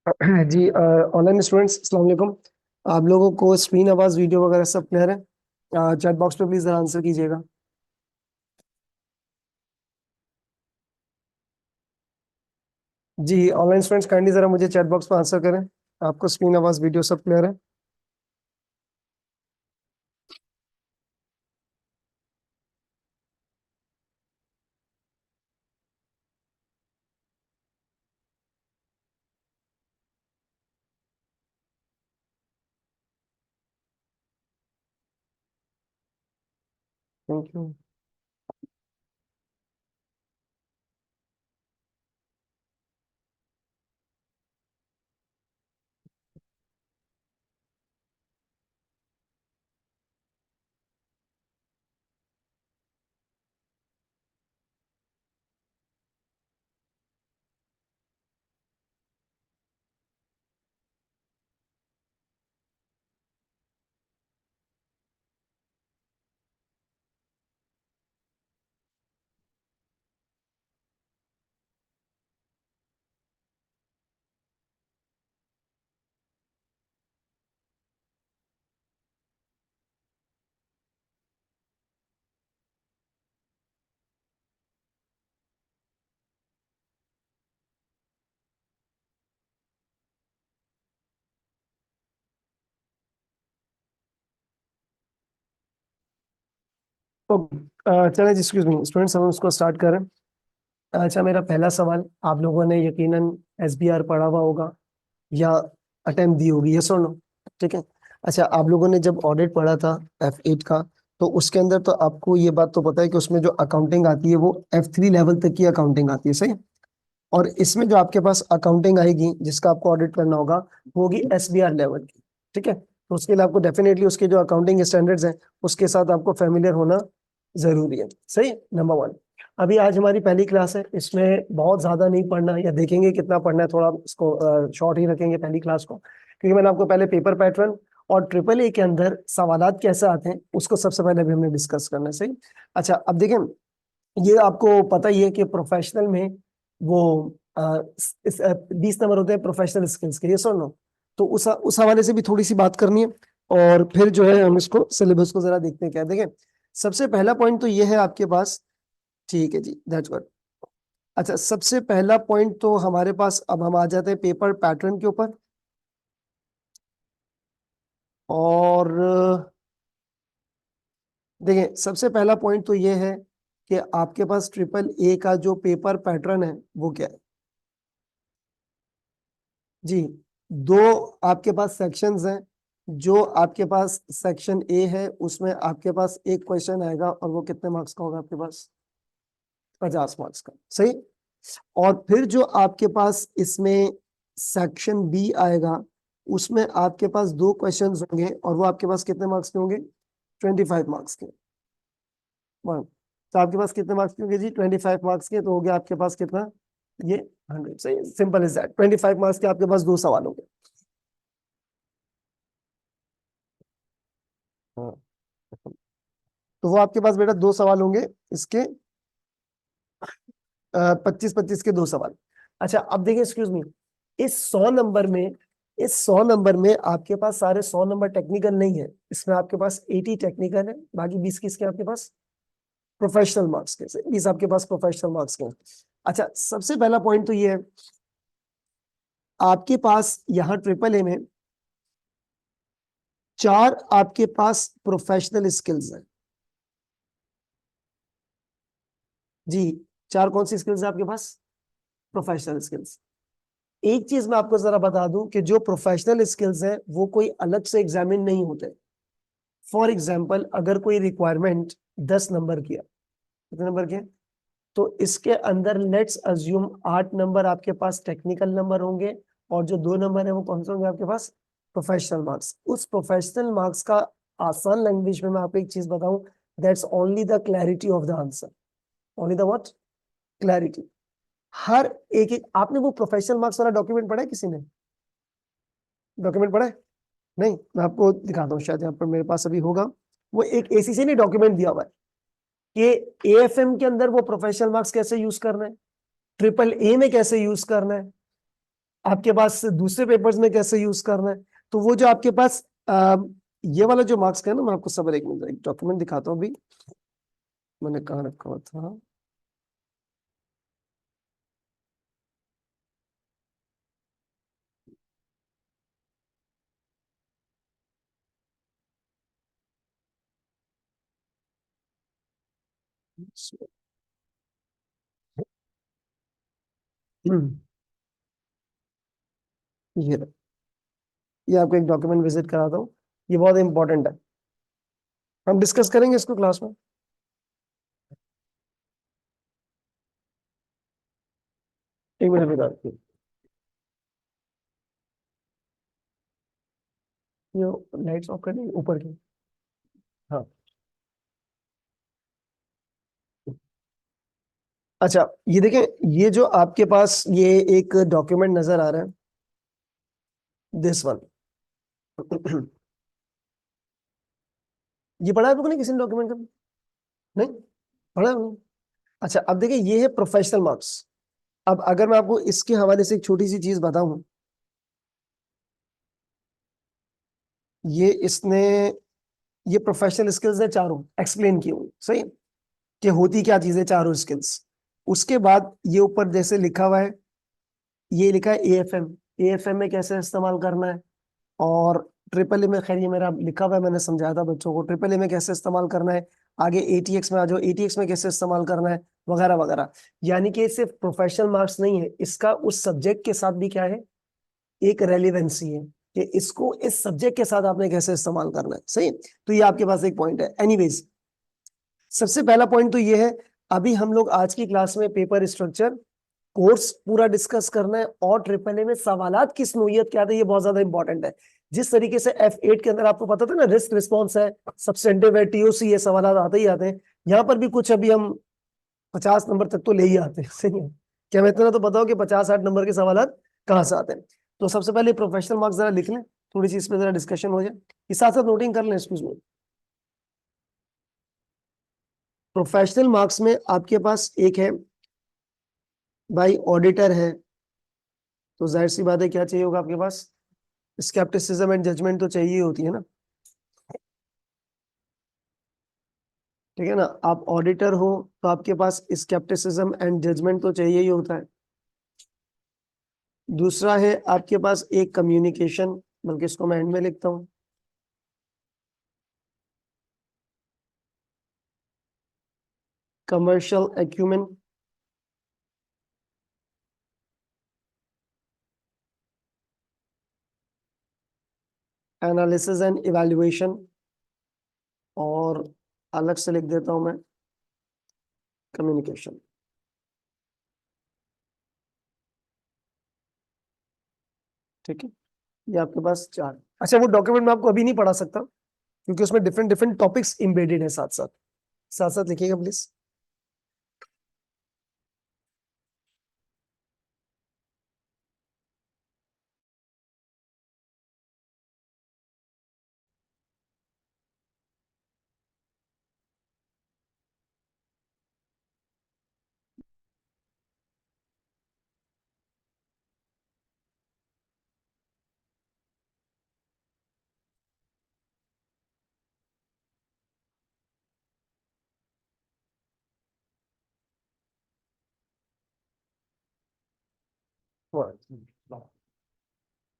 जी online students अस्सलाम वालेकुम। आप लोगों को स्क्रीन आवाज वीडियो वगैरह सब क्लियर है? चैट बॉक्स पे प्लीज आंसर कीजिएगा। जी ऑनलाइन स्टूडेंट्स काइंडली जरा मुझे चैट बॉक्स पे आंसर करें। आपको स्क्रीन आवाज वीडियो सब क्लियर है? Thank you. ओके चलें, एक्सक्यूज मी स्टूडेंट्स, हम उसको स्टार्ट करें। अच्छा, मेरा पहला सवाल, आप लोगों ने यकीनन एसबीआर पढ़ा हुआ होगा या अटेम्प्ट दी होगी, यस और नो? ठीक है। अच्छा, आप लोगों ने जब ऑडिट पढ़ा था F8 का, तो उसके अंदर तो आपको ये बात तो पता है कि उसमें जो अकाउंटिंग आती है वो F3 लेवल तक की अकाउंटिंग आती है, सही? और इसमें जो आपके पास अकाउंटिंग आएगी जिसका आपको ऑडिट करना होगा वो होगी एसबीआर लेवल की। ठीक है, तो उसके लिए आपको डेफिनेटली उसके जो अकाउंटिंग स्टैंडर्ड्स हैं उसके साथ आपको फेमिलियर होना जरूरी है, सही? Number one. अभी आज हमारी पहली क्लास है, इसमें बहुत ज्यादा नहीं पढ़ना है, या देखेंगे कितना पढ़ना है, थोड़ा इसको शॉर्ट ही रखेंगे पहली क्लास को, क्योंकि मैंने आपको पहले पेपर पैटर्न और ट्रिपल ए के अंदर सवालात कैसे आते हैं उसको सबसे पहले भी हमने डिस्कस करना है, सही? अच्छा, अब देखें, ये आपको पता ही है कि प्रोफेशनल में वो 20 नंबर होते हैं प्रोफेशनल स्किल्स के, ये सुन लो। तो उस हवाले से भी थोड़ी सी बात करनी है, और फिर जो है हम इसको सिलेबस को जरा देखते हैं क्या। देखें, सबसे पहला पॉइंट तो ये है आपके पास, ठीक है जी, दैट्स गुड। अच्छा, सबसे पहला पॉइंट तो हमारे पास, अब हम आ जाते हैं पेपर पैटर्न के ऊपर। और देखें, सबसे पहला पॉइंट तो ये है कि आपके पास ट्रिपल ए का जो पेपर पैटर्न है वो क्या है जी? दो आपके पास सेक्शंस हैं। जो आपके पास सेक्शन ए है उसमें आपके पास एक क्वेश्चन आएगा, और वो कितने मार्क्स का होगा आपके पास? 50 मार्क्स का, सही? और फिर जो आपके पास इसमें सेक्शन बी आएगा, उसमें आपके पास दो क्वेश्चंस होंगे, और वो आपके पास कितने मार्क्स के होंगे? 25 मार्क्स के। वन। तो आपके पास कितने मार्क्स के होंगे जी? 25 मार्क्स के, तो हो गया आपके पास कितना? ये 100, सही? Simple is that. 25 मार्क्स के आपके पास दो सवाल होंगे। हाँ, तो वो आपके पास बेटा दो सवाल होंगे इसके, 25-25 के दो सवाल। अच्छा, अब देखिए, एक्सक्यूज मी, इस 100 नंबर में, इस 100 नंबर में आपके पास सारे 100 नंबर टेक्निकल नहीं है, इसमें आपके पास 80 टेक्निकल है, बाकी 20 किसके आपके पास? प्रोफेशनल मार्क्स के, 20 आपके पास प्रोफेशनल मार्क्स के हैं। अच्छा, सबसे पहला पॉइंट तो ये है, आपके पास यहाँ ट्रिपल ए में चार आपके पास प्रोफेशनल स्किल्स हैं जी। चार कौन सी स्किल्स है आपके पास? Professional skills. एक चीज मैं आपको जरा बता दूं कि जो प्रोफेशनल स्किल्स हैं वो कोई अलग से एग्जामिन नहीं होते। फॉर एग्जाम्पल, अगर कोई रिक्वायरमेंट 10 नंबर की है, कितने नंबर की है? तो इसके अंदर लेट्स अज्यूम 8 नंबर आपके पास टेक्निकल नंबर होंगे, और जो 2 नंबर है वो कौन से होंगे आपके पास? Professional marks. उस प्रोफेशनल मार्क्स का आसान लैंग्वेज में मैं आपको एक चीज बताऊं, that's only the clarity of the answer. Only the what? Clarity. हर एक एक आपने वो प्रोफेशनल मार्क्स वाला डॉक्यूमेंट पढ़ा है किसी ने? डॉक्यूमेंट पढ़ा है? नहीं, मैं आपको दिखाता हूँ, शायद यहाँ पर मेरे पास अभी होगा। वो एक एसी से नहीं डॉक्यूमेंट दिया हुआ है कि एएफएम के अंदर वो प्रोफेशनल मार्क्स कैसे यूज करना है, ट्रिपल ए में कैसे यूज करना है, आपके पास दूसरे पेपर्स में कैसे यूज करना है। तो वो जो आपके पास ये वाला जो मार्क्स का है ना, मैं आपको सब एक मिनट एक डॉक्यूमेंट दिखाता हूँ अभी, मैंने कहाँ रखा हुआ था। हम्म, ये ये आपको एक डॉक्यूमेंट विजिट कराता हूँ, ये बहुत इंपॉर्टेंट है, हम डिस्कस करेंगे इसको क्लास में। एक मिनट बता, ये लाइट्स ऑफ करनी ऊपर की। हाँ, अच्छा ये देखें, ये जो आपके पास ये एक डॉक्यूमेंट नजर आ रहा है, दिस वन। ये पढ़ा है आपको नहीं किसी ने डॉक्यूमेंट का? नहीं पढ़ा है आपने? अच्छा अब देखिए, ये है प्रोफेशनल मार्क्स। अब अगर मैं आपको इसके हवाले से एक छोटी सी चीज बताऊं, ये इसने ये प्रोफेशनल स्किल्स है चारों एक्सप्लेन की हुई, सही कि होती क्या चीजें चारों स्किल्स। उसके बाद ये ऊपर जैसे लिखा हुआ है, ये लिखा है एएफएम, एएफएम में कैसे इस्तेमाल करना है। और ट्रिपल ए में, खैर ये मेरा लिखा हुआ है, मैंने समझाया था बच्चों को, ट्रिपल ए में कैसे इस्तेमाल करना है। आगे एटीएक्स में आ जाओ, एटीएक्स में कैसे इस्तेमाल करना है, वगैरह वगैरह। यानी कि सिर्फ प्रोफेशनल मार्क्स नहीं है, इसका उस सब्जेक्ट के साथ भी क्या है, एक रेलिवेंसी है कि इसको इस सब्जेक्ट के साथ आपने कैसे इस्तेमाल करना है, सही। तो ये आपके पास एक पॉइंट है। एनीवेज, सबसे पहला पॉइंट तो ये है, अभी हम लोग आज की क्लास में पेपर स्ट्रक्चर कोर्स पूरा डिस्कस करना है, और ट्रिपल ए में सवालात की स्नोइयत क्या है, ये बहुत ज्यादा इंपॉर्टेंट है। जिस तरीके से F8 के अंदर आपको पता था ना, रिस्क रिस्पॉन्स है, सब्सटेंटिव है, टीओसी, ये सवाल आते ही आते हैं। यहाँ पर भी कुछ अभी हम 50 नंबर तक तो ले ही आते हैं, सही है। क्या मैं इतना तो बताओ कि 50-60 नंबर के सवाल कहाँ से आते हैं। तो सबसे पहले प्रोफेशनल मार्क्स जरा लिख लें, थोड़ी सी इस पर जरा डिस्कशन हो जाए, ये साथ साथ नोटिंग कर लें एक्सक्यूज में। प्रोफेशनल मार्क्स में आपके पास एक है भाई, ऑडिटर है, तो जाहिर सी बात है क्या चाहिए होगा आपके पास, स्केप्टिसिज्म एंड जजमेंट तो चाहिए होती है ना, ठीक है ना। आप ऑडिटर हो तो आपके पास स्केप्टिसिज्म एंड जजमेंट तो चाहिए ही होता है। दूसरा है आपके पास एक कम्युनिकेशन, बल्कि इसको मैं एंड में लिखता हूँ, commercial acumen, analysis and evaluation, और अलग से लिख देता हूं मैं, कम्युनिकेशन। ठीक है, ये आपके पास चार। अच्छा वो डॉक्यूमेंट मैं आपको अभी नहीं पढ़ा सकता, क्योंकि उसमें डिफरेंट डिफरेंट टॉपिक्स इम्बेडेड है, साथ साथ साथ साथ लिखिएगा प्लीज।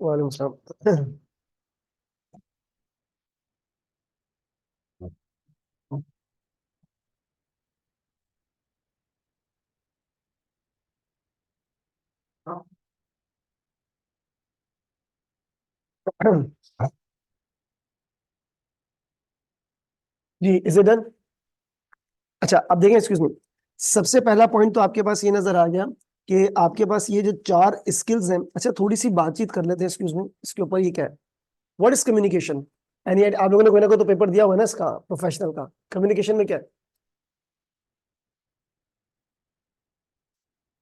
वालेकुम सलाम। जी, इज इट डन? अच्छा अब देखें, एक्सक्यूज मी, सबसे पहला पॉइंट तो आपके पास ये नजर आ गया कि आपके पास ये जो चार स्किल्स हैं। अच्छा थोड़ी सी बातचीत कर लेते हैं, एक्सक्यूज मी, इसके ऊपर ये क्या है, व्हाट इज कम्युनिकेशन। एंड ये आप लोगों ने कोई ना कोई तो पेपर दिया हुआ है ना इसका, प्रोफेशनल का, कम्युनिकेशन में क्या है,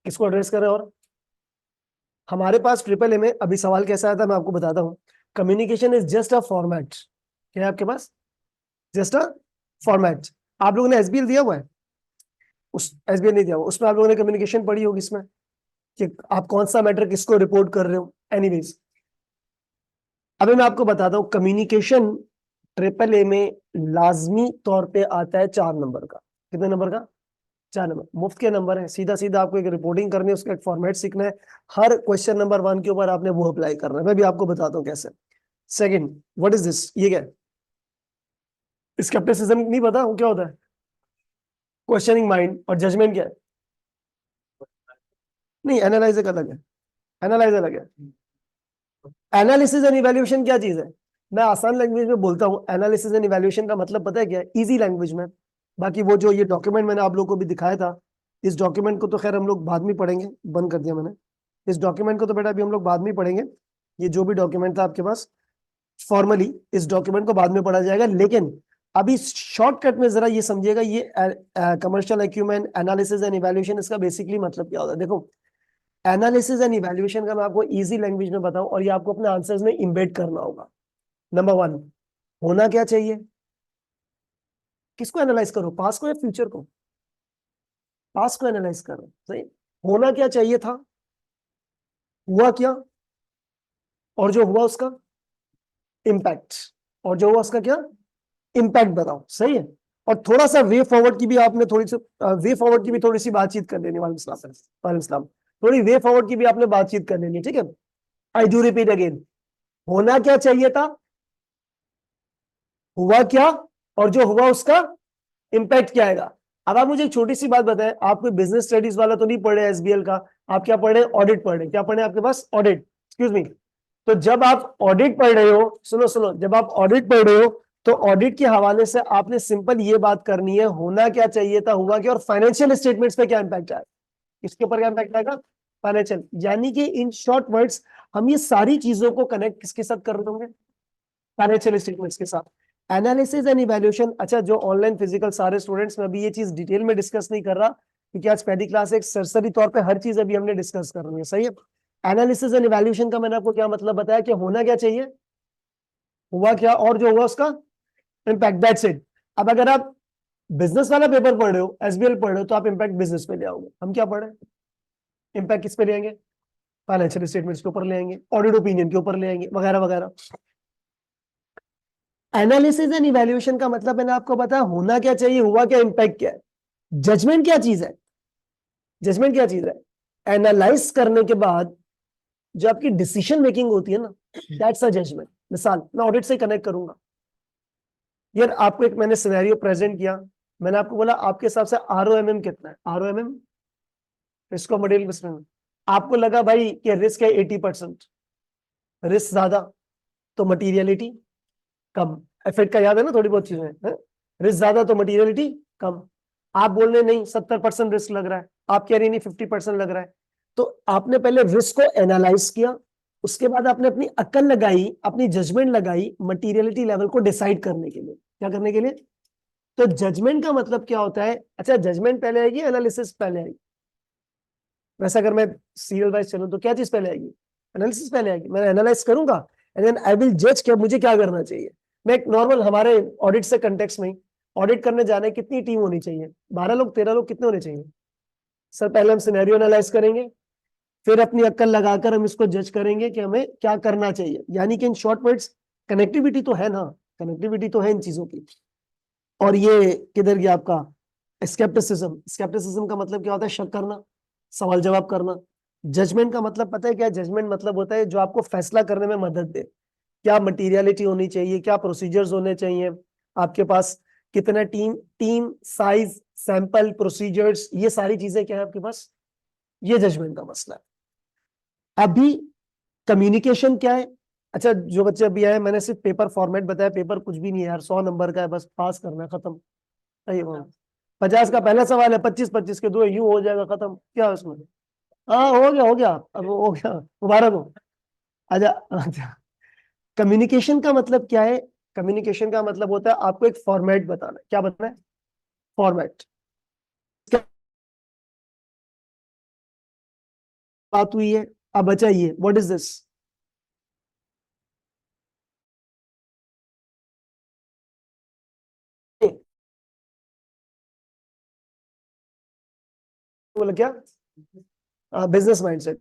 किसको एड्रेस कर रहे हैं। और हमारे पास ट्रिपल ए में अभी सवाल कैसा आया था, मैं आपको बताता हूँ। Communication is just a format, क्या है आपके पास, जस्ट अ फॉर्मेट। आप लोगों ने एसबीएल दिया हुआ है, उस एसबीएल नहीं दिया हुआ, उसमें आप लोगों ने कम्युनिकेशन पढ़ी होगी इसमें, कि आप कौन सा मैटर किसको रिपोर्ट कर रहे हो। एनीवेज, अभी मैं आपको बताता हूँ, कम्युनिकेशन ट्रिपल ए में लाजमी तौर पे आता है 4 नंबर का। कितने नंबर का? 4 नंबर। मुफ्त के नंबर है, सीधा सीधा आपको एक रिपोर्टिंग करनी है, उसका एक फॉर्मेट सीखना है। हर क्वेश्चन नंबर 1 के ऊपर आपने वो अप्लाई करना है। मैं भी आपको बताता हूँ कैसे। Second, what is this? ये क्या है? स्केप्टिसिज्म नहीं पता वो क्या होता है? Questioning mind. और जजमेंट क्या है? नहीं, एनालाइज एक अलग है। एनालाइज अलग है। एनालिसिस एंड इवैल्यूएशन क्या चीज है? मैं आसान लैंग्वेज में बोलता हूँ, एनालिसिस एंड इवैल्यूएशन का मतलब पता है क्या है? इजी लैंग्वेज में। बाकी वो जो ये डॉक्यूमेंट मैंने आप लोगों को भी दिखाया था, इस डॉक्यूमेंट को तो खैर हम लोग बाद में पढ़ेंगे, बंद कर दिया मैंने। इस डॉक्यूमेंट को तो बेटा अभी हम लोग बाद में पढ़ेंगे। ये जो भी डॉक्यूमेंट था आपके पास, फॉर्मली इस डॉक्यूमेंट को बाद में पढ़ा जाएगा, लेकिन अभी शॉर्टकट में जरा ये समझिएगा, ये commercial acumen, analysis and evaluation, इसका बेसिकली मतलब क्या होता है? देखो, एनालिसिस एंड इवैल्यूएशन का मैं आपको इजी लैंग्वेज में बताऊं और ये आपको अपने आंसर्स में इंबेड करना होगा। नंबर 1, होना क्या चाहिए? किसको एनालाइज करो, पास्ट को या फ्यूचर को? पास्ट को एनालाइज करो, सही। होना क्या चाहिए था, हुआ क्या, और जो हुआ उसका इम्पैक्ट, और जो हुआ उसका क्या इम्पैक्ट बताओ, सही है। और थोड़ा सा वे फॉरवर्ड की भी आपने थोड़ी सी वे फॉरवर्ड की भी थोड़ी सी बातचीत कर लेनी। वालेकुम सलाम। वालेकुम सलाम। थोड़ी वे फॉरवर्ड की भी आपने बातचीत कर लेनी, ठीक है। आई डू रिपीट अगेन, होना क्या चाहिए था, हुआ क्या, और जो हुआ उसका इम्पैक्ट क्या आएगा। अब आप मुझे एक छोटी सी बात बताएं, आप कोई बिजनेस स्टडीज वाला तो नहीं पढ़े एसबीएल का? आप क्या पढ़े? ऑडिट पढ़े। क्या पढ़े आपके पास? ऑडिट। Excuse me. तो जब आप ऑडिट पढ़ रहे हो, सुनो सुनो, जब आप ऑडिट पढ़ रहे हो तो ऑडिट के हवाले से आपने सिंपल ये बात करनी है, होना क्या चाहिए था, हुआ क्या, और फाइनेंशियल स्टेटमेंट्स पे क्या इंपैक्ट आया। इसके ऊपर क्या इंपैक्ट आएगा? फाइनेंशियल। यानी कि इन शॉर्ट वर्ड्स, हम ये सारी चीजों को कनेक्ट किसके साथ कर रहे होंगे? फाइनेंशियल स्टेटमेंट्स के साथ। एनालिसिस एंड इवैल्यूएशन, अच्छा जो ऑनलाइन फिजिकल सारे स्टूडेंट्स, में अभी ये चीज डिटेल में डिस्कस नहीं कर रहा, क्योंकि आज पहली क्लास एक सरसरी तौर पे हर चीज अभी हमने डिस्कस कर रही है, सही है। एनालिसिस एंड इवैल्यूएशन का मैंने आपको क्या मतलब बताया, कि होना क्या चाहिए, हुआ क्या, और जो हुआ उसका इम्पैक्ट, दैट्स इट। अब अगर आप बिजनेस वाला पेपर पढ़ रहे हो, एसबीएल पढ़ रहे हो, तो आप इम्पैक्ट बिजनेस पे ले आओगे। हम क्या पढ़े? इम्पैक्ट किस पे ले आएंगे? फाइनेंशियल स्टेटमेंट्स के ऊपर ले आएंगे, ऑडिट ओपिनियन के ऊपर ले आएंगे, वगैरह वगैरह। एनालिसिस एंड इवैल्यूएशन का मतलब मैंने आपको बताया, होना क्या चाहिए, हुआ क्या, इम्पैक्ट क्या है। जजमेंट क्या चीज है? जजमेंट क्या चीज है? एनालाइज करने के बाद जो आपकी डिसीजन मेकिंग होती है ना, दैट्स अ जजमेंट। मिसाल मैं ऑडिट से कनेक्ट करूंगा, यार आपको एक मैंने सिनेरियो प्रेजेंट किया, मैंने आपको बोला आपके हिसाब से आरओएमएम कितना है? आरओएमएम, रिस्क ऑफ मटेरियल इन्वेस्टमेंट। आपको लगा भाई कि रिस्क है 80%, रिस्क ज्यादा तो मटीरियलिटी कम। इफेक्ट का याद है ना थोड़ी बहुत चीजें, रिस्क ज्यादा तो मटीरियलिटी कम। आप बोल रहे नहीं 70% रिस्क लग रहा है, आप कह रही नहीं 50% लग रहा है। तो आपने पहले रिस्क को एनालाइज किया, उसके बाद आपने अपनी अक्ल लगाई, अपनी जजमेंट लगाई मटीरियलिटी लेवल को डिसाइड करने के लिए। क्या करने के लिए? तो जजमेंट का मतलब क्या होता है? अच्छा, जजमेंट पहले आएगी, एनालिसिस पहले आएगी? वैसे अगर मैं सीरियल वाइज चलूं तो क्या चीज पहले आएगी? एनालिसिस पहले आएगी। मैं एनालाइज करूंगा एंड देन आई विल जज क्या मुझे क्या करना चाहिए। मैं एक नॉर्मल हमारे ऑडिट से कंटेक्स में, ऑडिट करने जाने कितनी टीम होनी चाहिए? 12 लोग, 13 लोग, कितने होने चाहिए? सर पहले हम सिनेरियो एनालाइज करेंगे, फिर अपनी अक्ल लगाकर हम इसको जज करेंगे कि हमें क्या करना चाहिए। यानी कि इन शॉर्ट वर्ड्स, कनेक्टिविटी तो है ना, कनेक्टिविटी तो है इन चीजों की। और ये किधर गया आपका स्केप्टिसिज्म? स्केप्टिसिज्म का मतलब क्या होता है? शक करना, सवाल जवाब करना। जजमेंट का मतलब पता है क्या? जजमेंट मतलब होता है जो आपको फैसला करने में मदद दे। क्या मटीरियलिटी होनी चाहिए, क्या प्रोसीजर्स होने चाहिए आपके पास, कितना team team size, sample, procedures, ये सारी चीजें क्या है आपके पास? ये जजमेंट का मसला है। अभी कम्युनिकेशन क्या है? अच्छा जो बच्चे अभी आए, मैंने सिर्फ पेपर फॉर्मेट बताया, पेपर कुछ भी नहीं है यार, 100 नंबर का है, बस पास करना है, खत्म। सही है। 50 का पहला सवाल है, 25 25 के दो है, यूं हो जाएगा खत्म, क्या है उसमें? हाँ हो गया, हो गया, अब हो गया, मुबारक हो। अच्छा अच्छा, कम्युनिकेशन का मतलब क्या है? कम्युनिकेशन का मतलब होता है आपको एक फॉर्मेट बताना है। क्या बताना है? फॉर्मेट। बात हुई है, अब बचाइए, व्हाट इज दिस? बोला क्या? Business mindset.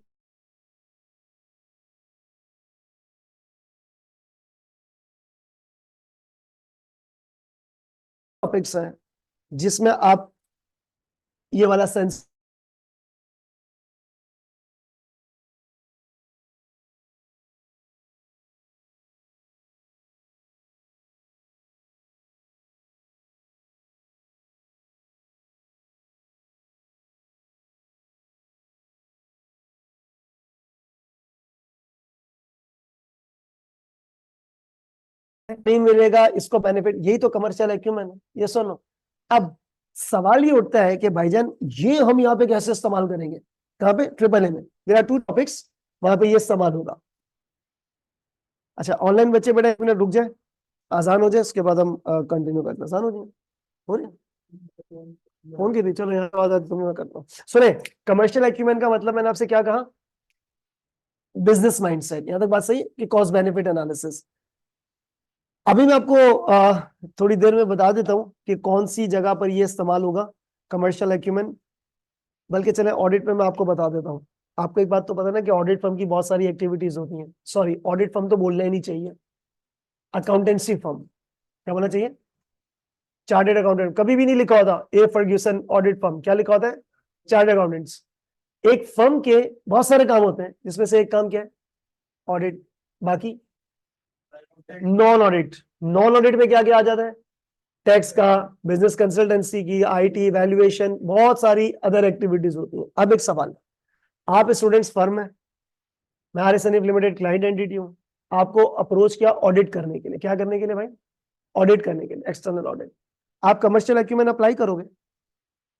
टॉपिक्स हैं जिसमें आप ये वाला सेंस नहीं मिलेगा, इसको बेनिफिट, यही तो कमर्शियल एक्यूमेन है। ये सुनो, अब सवाल ये उठता है कि भाईजान ये हम यहाँ पे कैसे इस्तेमाल करेंगे? कहाँ पे? ट्रिपल ए में देयर आर 2 टॉपिक्स, वहां पे ये इस्तेमाल होगा। अच्छा ऑनलाइन बच्चे बेटा 1 मिनट रुक जाए, आसान हो जाए, उसके बाद हम कंटिन्यू करते हैं। आसान हो जाए, हो रही फोन की थी, चलो यहाँ बाद तुम्हें मैं करता हूँ। सुने, कमर्शियल एक्यूमेन का मतलब मैंने आपसे क्या कहा? Business mindset. यहाँ तक बात सही है कि कॉस्ट बेनिफिट एनालिसिस। अभी मैं आपको थोड़ी देर में बता देता हूँ कि कौन सी जगह पर ये इस्तेमाल होगा कमर्शियल एक्यूमेन। बल्कि चले ऑडिट में मैं आपको बता देता हूँ। आपको एक बात तो पता है ना कि ऑडिट फर्म की बहुत सारी एक्टिविटीज होती हैं। सॉरी, ऑडिट फर्म तो बोलना ही नहीं चाहिए, अकाउंटेंसी फर्म। क्या बोलना चाहिए? Chartered accountant. कभी भी नहीं लिखा होता ए फर्ग्यूसन ऑडिट फर्म, क्या लिखा होता है? Chartered accountants. एक फर्म के बहुत सारे काम होते हैं, जिसमें से एक काम क्या है? ऑडिट। बाकी नॉन ऑडिट। नॉन ऑडिट में क्या क्या आ जाता है? टैक्स का, बिजनेस कंसल्टेंसी की, आईटी, वैल्यूएशन, बहुत सारी अदर एक्टिविटीज होती है। अब एक सवाल, आप स्टूडेंट्स फर्म है, मैं आरएसएनएफ लिमिटेड क्लाइंट एंटिटी हूं, आपको अप्रोच किया ऑडिट करने के लिए। क्या करने के लिए भाई? ऑडिट करने के लिए, एक्सटर्नल ऑडिट। आप कमर्शियल एक्यूमेन अप्लाई करोगे?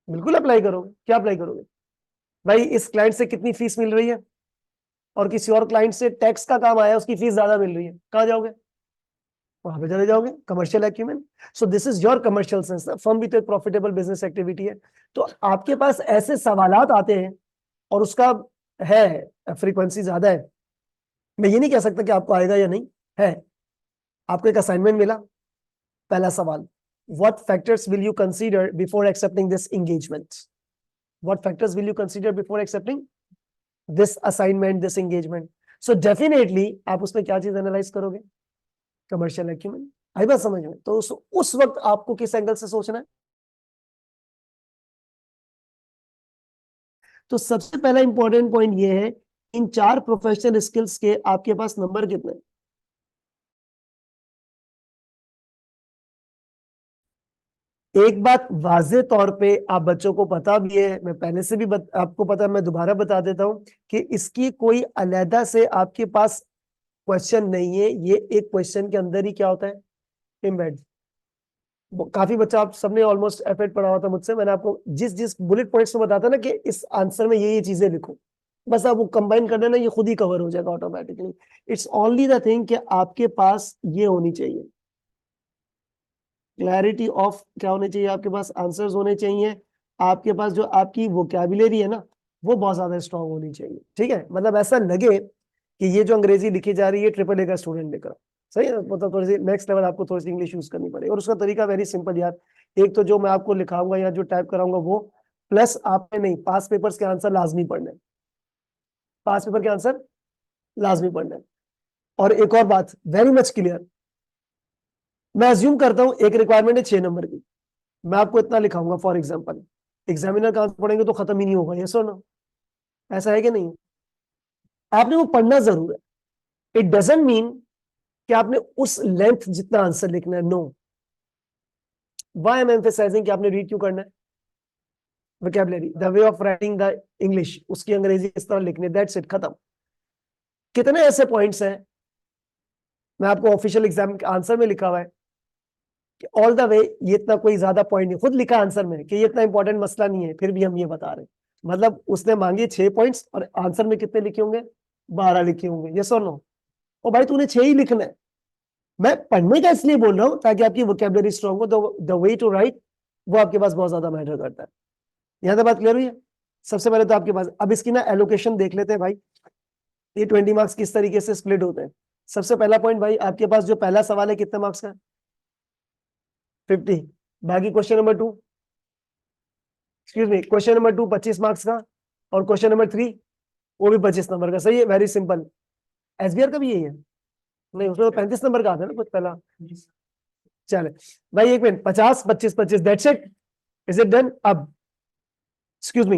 बिल्कुल अप्लाई करोगे। क्या अप्लाई करोगे भाई? इस क्लाइंट से कितनी फीस मिल रही है, और किसी और क्लाइंट से टैक्स का काम आया, उसकी फीस ज्यादा मिल रही है, कहां जाओगे? वहां पे चले जाओगे, commercial acumen. So this is your commercial sense. Firm भी तो एक प्रॉफिटेबल बिजनेस एक्टिविटी है। तो आपके पास ऐसे सवालात आते हैं, और उसका है फ्रीक्वेंसी ज्यादा है। मैं ये नहीं कह सकता कि आपको आएगा या नहीं है। आपको एक असाइनमेंट मिला, पहला सवाल, what factors will you consider before accepting this engagement? What factors will you consider before accepting this assignment, this engagement? So definitely आप उसमें क्या चीज एनालाइज करोगे? Commercial acumen. आई बात समझ में? तो उस वक्त आपको किस एंगल से सोचना है? तो सबसे पहला इंपॉर्टेंट पॉइंट ये है, इन 4 प्रोफेशनल स्किल्स के आपके पास नंबर कितने? एक बात वाजे तौर पे आप बच्चों को पता भी है, मैं पहले से भी आपको पता है, मैं दोबारा बता देता हूं कि इसकी कोई अलहदा से आपके पास क्वेश्चन नहीं है। ये एक क्वेश्चन के अंदर ही क्या होता है? एम्बेड। काफी बच्चा, आप सबने ऑलमोस्ट एफर्ट पढ़ा हुआ था मुझसे, मैंने आपको जिस जिस बुलेट पॉइंट्स में बताता ना कि इस आंसर में ये चीजें लिखो, बस आप वो कंबाइन कर देना, ये खुद ही कवर हो जाएगा automatically. It's only the thing कि आपके पास ये होनी चाहिए, क्लैरिटी ऑफ क्या होनी चाहिए आपके पास? आंसर्स होने चाहिए। आपके पास जो आपकी वोकैबुलरी है ना, वो बहुत ज्यादा स्ट्रांग होनी चाहिए। ठीक है, मतलब ऐसा लगे कि ये जो अंग्रेजी लिखी जा रही है ट्रिपल ए का स्टूडेंट लिख रहा है। सही है, मतलब थोड़ी सी नेक्स्ट लेवल आपको थोड़ी सी इंग्लिश यूज करनी पड़ेगी। और उसका तरीका वेरी सिंपल यार, एक तो जो मैं आपको लिखाऊंगा या जो टाइप कराऊंगा वो, प्लस आपने नहीं, पास पेपर्स के आंसर लाजमी पढ़ने, पास पेपर के आंसर लाजमी पढ़ने। और एक और बात वेरी मच क्लियर, मैं अज्यूम करता हूं एक रिक्वायरमेंट है 6 नंबर की, मैं आपको इतना लिखाऊंगा फॉर एग्जाम्पल, एग्जामिनर का आंसर पढ़ेंगे तो खत्म ही नहीं होगा। ये सुनो, ऐसा है कि नहीं? आपने वो पढ़ना जरूर है। इट डजंट मीन कि आपने उस लेंथ जितना आंसर लिखना है, नो। व्हाई एम एम्फेसाइजिंग कि आपने रीड क्यों करना है? Vocabulary, the way of writing the English, उसकी अंग्रेजी इस तरह लिखने, दैट्स इट, खत्म। कितने ऐसे पॉइंट्स हैं, मैं आपको ऑफिशियल एग्जाम के आंसर में लिखा हुआ है कि ऑल द वे, ये इतना कोई ज्यादा पॉइंट नहीं, खुद लिखा आंसर में कि ये इतना इंपॉर्टेंट मसला नहीं है, फिर भी हम ये बता रहे हैं। मतलब उसने मांगे 6 पॉइंट्स और आंसर में कितने लिखे होंगे? 12 लिखे होंगे। ये सो नो, ओ भाई तूने 6 ही लिखना है। मैं पढ़ने का इसलिए बोल रहा हूं ताकि आपकी वोकैबुलरी स्ट्रांग हो, द वे टू राइट वो आपके पास बहुत ज्यादा मैटर करता है। यहां तक बात क्लियर हुई है? सबसे पहले तो आपके पास, अब इसकी ना एलोकेशन देख लेते हैं भाई, ये 20 मार्क्स किस तरीके से स्प्लिट होते हैं। सबसे पहला पॉइंट भाई, आपके पास जो पहला सवाल है कितने मार्क्स का? 50। बाकी question number 2, excuse me, question number 2 25 marks का, और क्वेश्चन नंबर 3 वो भी 25 नंबर का। सही है, वेरी सिंपल। एसबीआर का भी यही है? नहीं, उसमें तो 35 नंबर का आता है ना कुछ पहला। चले भाई, एक minute, 50 25 25, that's it. Is it done? अब एक्सक्यूज मी,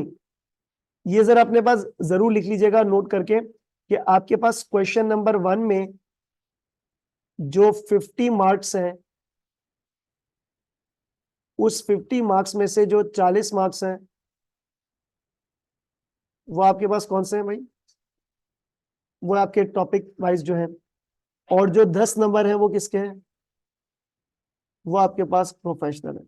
ये जरा अपने पास जरूर लिख लीजिएगा नोट करके कि आपके पास क्वेश्चन नंबर 1 में जो 50 मार्क्स हैं, उस 50 मार्क्स में से जो 40 मार्क्स हैं वो आपके पास कौन से हैं भाई? वो आपके टॉपिक वाइज जो है। और जो 10 नंबर है वो किसके हैं? वो आपके पास प्रोफेशनल है।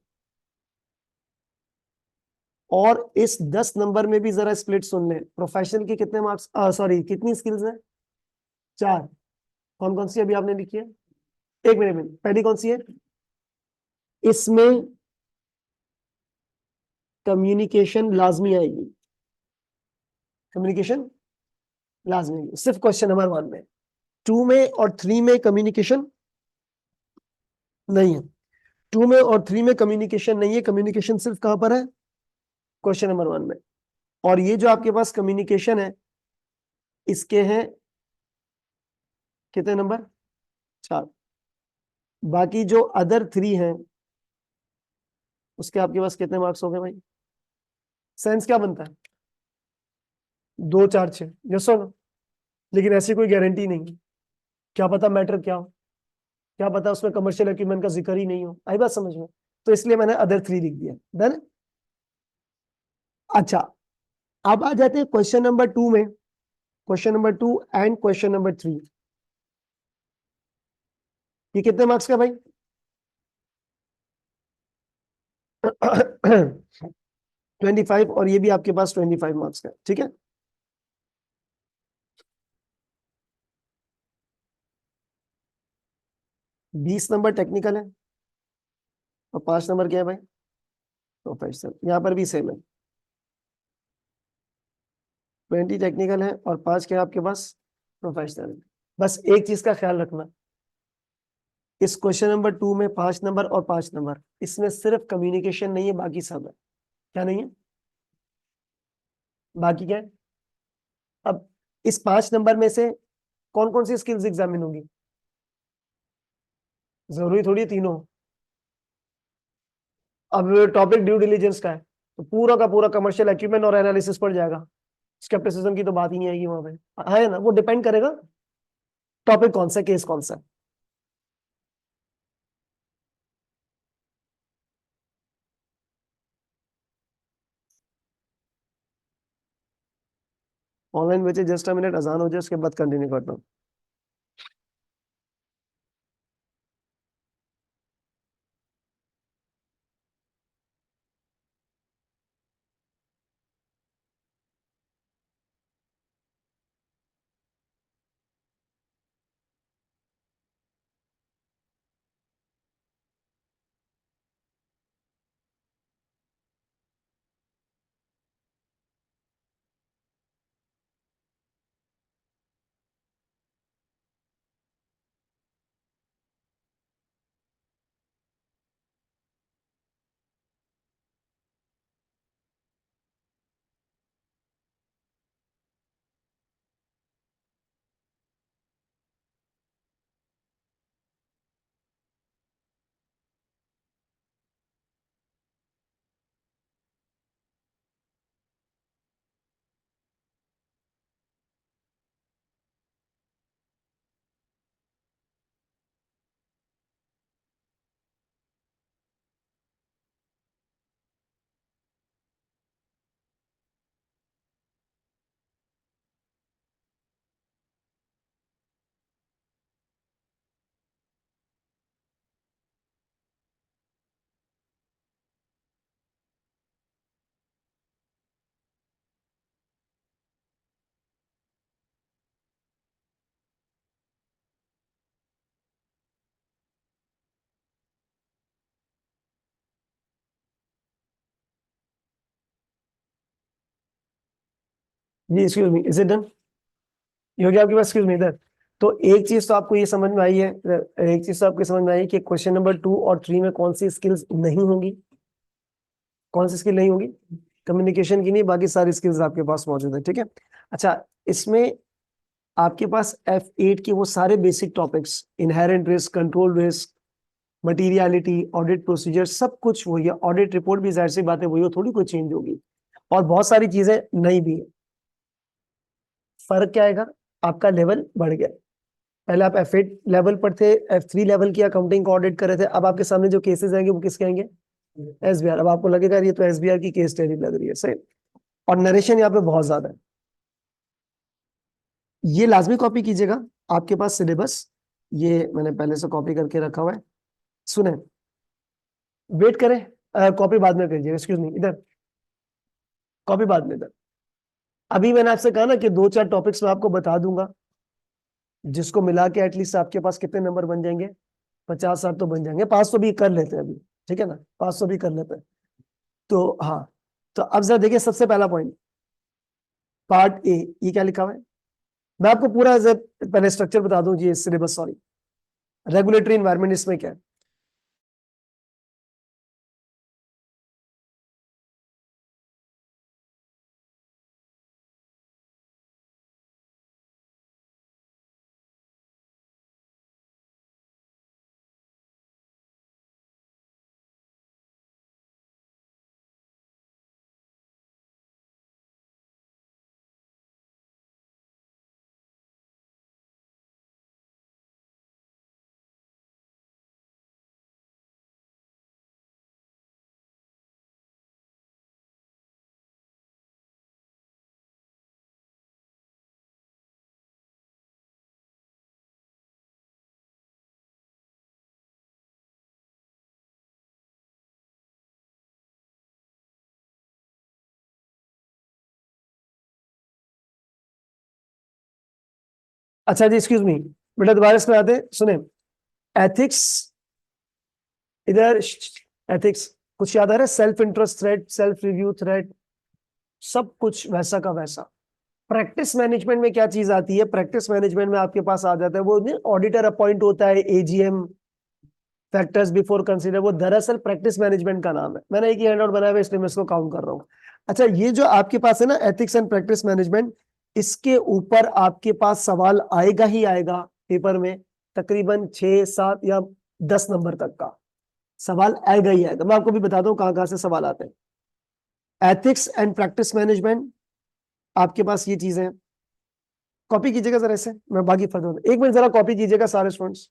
और इस 10 नंबर में भी जरा स्प्लिट सुन लें, प्रोफेशनल की कितने मार्क्स, सॉरी कितनी स्किल्स हैं? 4। कौन कौन सी अभी आपने लिखी है? एक मिनट, पहली कौन सी है? इसमें कम्युनिकेशन लाजमी आएगी। कम्युनिकेशन लाजमी आएगी सिर्फ क्वेश्चन नंबर 1 में। 2 में और 3 में कम्युनिकेशन नहीं है। 2 में और 3 में कम्युनिकेशन नहीं है। कम्युनिकेशन सिर्फ कहां पर है? क्वेश्चन नंबर 1 में। और ये जो आपके पास कम्युनिकेशन है, इसके हैं कितने नंबर? 4। बाकी जो अदर 3 हैं उसके आपके पास कितने मार्क्स हो गए भाई? साइंस क्या बनता है? 2 4 6, यस और नो? लेकिन ऐसी कोई गारंटी नहीं। क्या पता मैटर क्या हो, क्या पता उसमें कमर्शियल इक्विपमेंट का जिक्र ही नहीं हो। आई बात समझ में? तो इसलिए मैंने अदर 3 लिख दिया। डन। अच्छा, अब आ जाते हैं क्वेश्चन नंबर 2 में। Question number 2 and question number 3, ये कितने मार्क्स का भाई? 25, और ये भी आपके पास 25 मार्क्स का। ठीक है, 20 नंबर टेक्निकल है और 5 नंबर क्या है भाई? प्रोफेशनल। यहाँ पर भी सेम है, 20 टेक्निकल है और 5 क्या है आपके पास? प्रोफेशनल है। बस एक चीज का ख्याल रखना, इस क्वेश्चन नंबर 2 में 5 नंबर और 5 नंबर, इसमें सिर्फ कम्युनिकेशन नहीं है, बाकी सब है। क्या नहीं है? बाकी क्या है? अब इस 5 नंबर में से कौन कौन सी स्किल्स एग्जामिन होंगी? जरूरी थोड़ी है तीनों। अब टॉपिक ड्यू डिलीजेंस का है तो पूरा का पूरा कमर्शियल एक्यूपमेंट और एनालिसिस पड़ जाएगा। स्केप्टिसिज्म की तो बात ही नहीं आएगी वहां पे, है ना? वो डिपेंड करेगा टॉपिक कौन सा, केस कौन सा। ऑनलाइन बचे, जस्ट अ मिनट, अजान हो जाए उसके बाद कंटिन्यू करता हूँ। जी excuse me, is it done? ये हो गया आपके पास? एक्सक्यूज मी इधर। तो एक चीज तो आपको ये समझ में आई है, एक चीज तो आपको समझ में आई कि क्वेश्चन नंबर 2 और 3 में कौन सी स्किल्स नहीं होंगी? कौन सी स्किल नहीं होगी? कम्युनिकेशन की नहीं, बाकी सारी स्किल्स आपके पास मौजूद है, ठीक है। अच्छा, इसमें आपके पास F8 के वो सारे basic topics, inherent risk, control risk, materiality, audit procedure, सब कुछ वही है। ऑडिट रिपोर्ट भी जाहिर सी बात है वही हो, थोड़ी कोई चेंज होगी। और बहुत सारी चीजें नई भी है। फर्क क्या आएगा, आपका लेवल बढ़ गया। पहले आप F8 लेवल पर थे, F3 लेवल की अकाउंटिंग को ऑडिट कर रहे थे, अब आपके सामने जो केसेस आएंगे वो किसके आएंगे, SBR। अब आपको लगेगा ये तो SBR की केस स्टडी लग रही है, सही। और नरेशन यहाँ पे बहुत ज्यादा है। ये लाजमी कॉपी कीजिएगा, आपके पास सिलेबस ये मैंने पहले से कॉपी करके रखा हुआ है। सुने, वेट करें, कॉपी बाद में करिएगा, एक्सक्यूज मी, इधर कॉपी बाद में इधर। अभी मैंने आपसे कहा ना कि 2-4 टॉपिक्स में आपको बता दूंगा, जिसको मिला के एटलीस्ट आपके पास कितने नंबर बन जाएंगे, 50-60 तो बन जाएंगे। 500 भी कर लेते हैं अभी, ठीक है ना, 500 भी कर लेते हैं। तो हाँ, तो अब जरा देखिए, सबसे पहला पॉइंट, पार्ट ए, ये क्या लिखा हुआ है। मैं आपको पूरा पहले स्ट्रक्चर बता दूं जी, सिलेबस, सॉरी, रेगुलेटरी इन्वायरमेंट इसमें क्या है। अच्छा जी, एक्सक्यूज मी, बेटा दोबारा इसको आते हैं, सुने। एथिक्स, इधर एथिक्स, कुछ याद आ रहा है, self interest threat, self review threat, सब कुछ वैसा का वैसा। प्रैक्टिस मैनेजमेंट में क्या चीज आती है, प्रैक्टिस मैनेजमेंट में आपके पास आ जाता है वो ऑडिटर अपॉइंट होता है, AGM, फैक्टर्स बिफोर कंसीडर, वो दरअसल प्रैक्टिस मैनेजमेंट का नाम है। मैंने एक ही हैंड आउट बनाया हुआ है, इसलिए मैं इसको काउंट कर रहा हूँ। अच्छा, ये जो आपके पास है ना, एथिक्स एंड प्रैक्टिस मैनेजमेंट, इसके ऊपर आपके पास सवाल आएगा ही आएगा पेपर में, तकरीबन 6, 7 या 10 नंबर तक का सवाल आएगा ही आएगा। मैं आपको भी बताता हूँ कहाँ कहाँ से सवाल आते हैं। एथिक्स एंड प्रैक्टिस मैनेजमेंट, आपके पास ये चीजें हैं। कॉपी कीजिएगा जरा इसे, मैं बाकी फर्दर, एक मिनट जरा कॉपी कीजिएगा सारे स्टूडेंट्स।